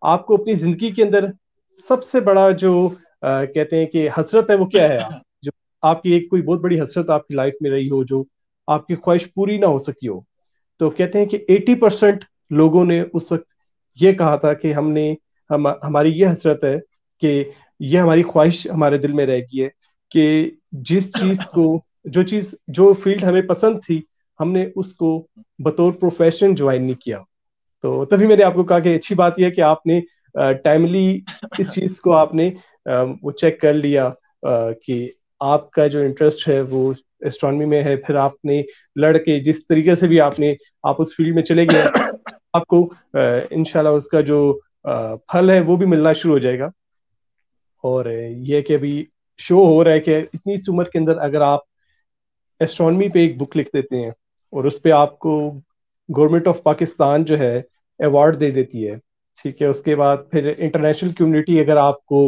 आपको अपनी जिंदगी के अंदर सबसे बड़ा जो कहते हैं कि हसरत है वो क्या है, आप जो आपकी एक कोई बहुत बड़ी हसरत आपकी लाइफ में रही हो, जो आपकी ख्वाहिश पूरी ना हो सकी हो, तो कहते हैं कि 80% लोगों ने उस वक्त ये कहा था कि हमारी ये हसरत है कि ये हमारी ख्वाहिश हमारे दिल में रह गई है कि जिस चीज को, जो फील्ड हमें पसंद थी, हमने उसको बतौर प्रोफेशन ज्वाइन नहीं किया। तो तभी मैंने आपको कहा कि अच्छी बात यह है कि आपने टाइमली इस चीज को आपने वो चेक कर लिया कि आपका जो इंटरेस्ट है वो एस्ट्रोनॉमी में है, फिर आपने लड़के जिस तरीके से भी आप उस फील्ड में चले गए हैं, आपको इंशाल्लाह उसका जो फल है वो भी मिलना शुरू हो जाएगा। और ये है कि अभी शो हो रहा है कि इतनी सी उम्र के अंदर अगर आप एस्ट्रोनॉमी पे एक बुक लिख देते हैं और उस पे आपको गवर्नमेंट ऑफ पाकिस्तान जो है अवार्ड दे देती है, ठीक है, उसके बाद फिर इंटरनेशनल कम्युनिटी अगर आपको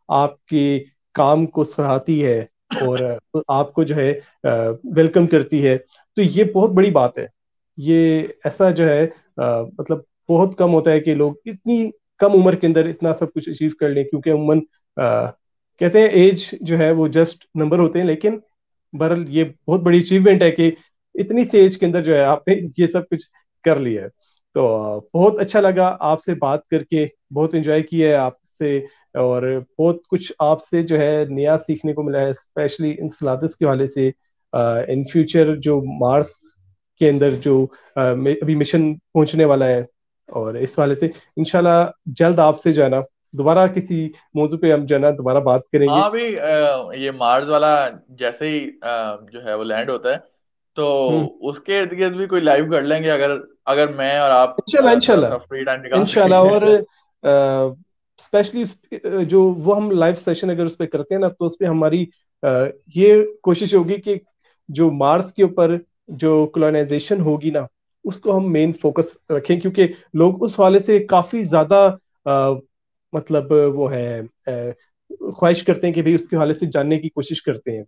आपके काम को सराहती है और आपको जो है वेलकम करती है, तो ये बहुत बड़ी बात है। ये ऐसा जो है मतलब बहुत कम होता है कि लोग इतनी कम उम्र के अंदर इतना सब कुछ अचीव कर लें, क्योंकि उम्र कहते हैं एज जो है वो जस्ट नंबर होते हैं, लेकिन बहरहाल ये बहुत बड़ी अचीवमेंट है कि इतनी सी एज के अंदर जो है आपने ये सब कुछ कर लिया है। तो बहुत अच्छा लगा आपसे बात करके, बहुत एंजॉय किया है आपसे, और बहुत कुछ आपसे जो है नया सीखने को मिला है, स्पेशली इन सलादस के हवाले से। इन फ्यूचर जो मार्स के अंदर जो अभी मिशन पहुंचने वाला है, और इस वाले से इंशाल्लाह जल्द आपसे जो है ना दोबारा किसी मौजू पे हम जो है ना दोबारा बात करेंगे। हाँ भाई, ये मार्स वाला जैसे ही जो है वो लैंड होता है तो हम्म, उसके इर्द गिर्द भी कोई लाइव कर लेंगे, अगर अगर मैं और आप इंशाल्लाह थोड़ा इंशाल्लाह सा फ्री टाइम निकाल इंशाल्लाह। सकेंगे। और स्पेशली जो वो हम लाइव सेशन अगर उस पर करते हैं ना, तो उस पर हमारी ये कोशिश होगी कि जो मार्स के ऊपर जो कॉलोनाइजेशन होगी ना, उसको हम मेन फोकस रखें, क्योंकि लोग उस वाले से काफी ज्यादा अ, मतलब वो है ख्वाहिश करते हैं कि भाई उसके हवाले से जानने की कोशिश करते हैं,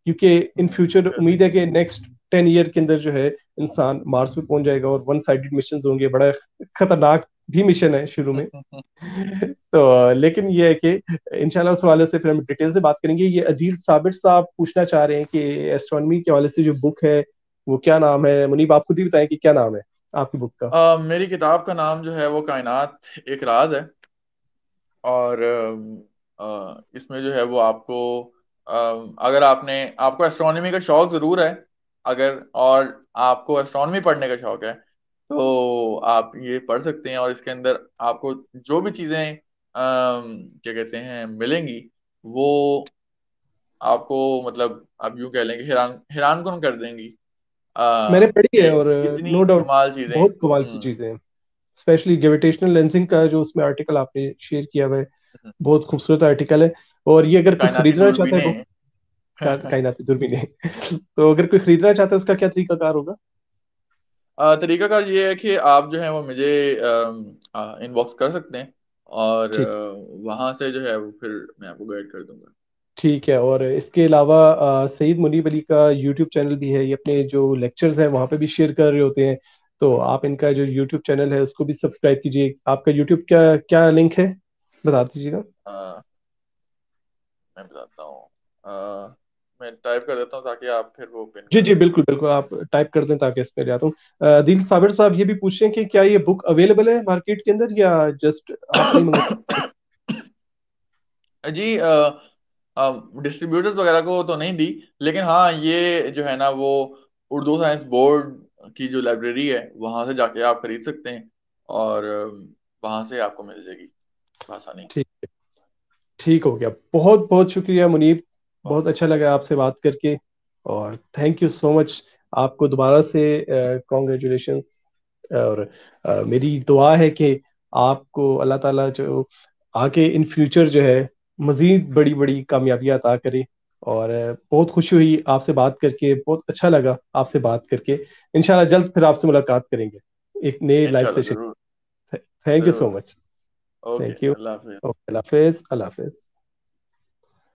क्योंकि इन फ्यूचर उम्मीद है कि नेक्स्ट 10 ईयर के अंदर जो है इंसान मार्स पे पहुंच जाएगा और वन साइडेड मिशन होंगे, बड़ा खतरनाक भी मिशन है शुरू में। तो लेकिन ये है कि इंशाल्लाह उस हवाले से फिर हम डिटेल से बात करेंगे। ये अदील साबिर साहब पूछना चाह रहे हैं कि एस्ट्रोनॉमी के हवाले से जो बुक है वो क्या नाम है? मुनीब आप खुद ही बताएं कि क्या नाम है आपकी बुक का। मेरी किताब का नाम जो है वो कायनात एक राज है। और इसमें जो है वो आपको अगर आपको एस्ट्रोनॉमी का शौक जरूर है, अगर और आपको एस्ट्रोनॉमी पढ़ने का शौक है, तो आप ये पढ़ सकते हैं। और इसके अंदर आपको जो भी चीजें क्या कहते हैं मिलेंगी, वो आपको मतलब आप यूं कह लेंगे हैरान हैरान कौन कर देंगी, मैंने पढ़ी कि है, और इतनी नो डाउट कमाल चीजें। बहुत कमाल की चीजें हैं। स्पेशली ग्रेविटेशनल लेंसिंग का जो उसमें आर्टिकल आपने शेयर किया हुआ है, बहुत खूबसूरत आर्टिकल है। और ये अगर कोई कायनाती खरीदना चाहता है बुक, दूरबीनें। कायनाती दूरबीन, तो अगर कोई खरीदना चाहता है उसका क्या तरीकाकार होगा? तरीकाकार ये है कि आप जो है वो मुझे इनबॉक्स कर सकते हैं, और ठीक। वहां से जो है वो फिर मैं आपको गाइड कर दूंगा। ठीक है। और इसके अलावा सईद मुनीब अली का यूट्यूब चैनल भी है, ये अपने जो लेक्चर्स हैं वहाँ पे भी शेयर कर रहे होते हैं। तो आप इनका जो यूट्यूब चैनल है उसको भी सब्सक्राइब कीजिए। आपका यूट्यूब क्या क्या लिंक है, बता दीजिएगा। अ, मैं बताता हूँ। मैं टाइप कर देता हूँ ताकि आप फिर वो पिन जी कर जी, दें। बिल्कुल बिल्कुल, आप टाइप कर दें ताकि इस पे ले आता हूँ। दिल साबिर साहब ये भी पूछ रहे हैं कि क्या ये बुक अवेलेबल है मार्केट के अंदर, या जस्ट आपने ही मंगवाई? जी, डिस्ट्रीब्यूटर्स वगैरह को तो नहीं दी, लेकिन हाँ ये जो है ना वो उर्दू साइंस बोर्ड की जो लाइब्रेरी है वहां से जाके आप खरीद सकते हैं, और वहां से आपको मिल जाएगी आसानी। ठीक है। ठीक हो गया, बहुत बहुत शुक्रिया मुनीब। बहुत बहुत अच्छा लगा आपसे बात करके, और थैंक यू सो मच। आपको दोबारा से कॉन्ग्रेचुलेशंस। और मेरी दुआ है कि आपको अल्लाह ताला जो आगे इन फ्यूचर जो है मजीद बड़ी बड़ी कामयाबियां अता करे। और बहुत खुशी हुई आपसे बात करके, बहुत अच्छा लगा आपसे बात करके। इंशाल्लाह जल्द फिर आपसे मुलाकात करेंगे एक नए लाइव इंशाल्लाह सेशन। जरूर। थैंक यू सो जरूर। Much. Okay, thank you. Allah Hafiz. Okay, Allah Hafiz, Allah Hafiz.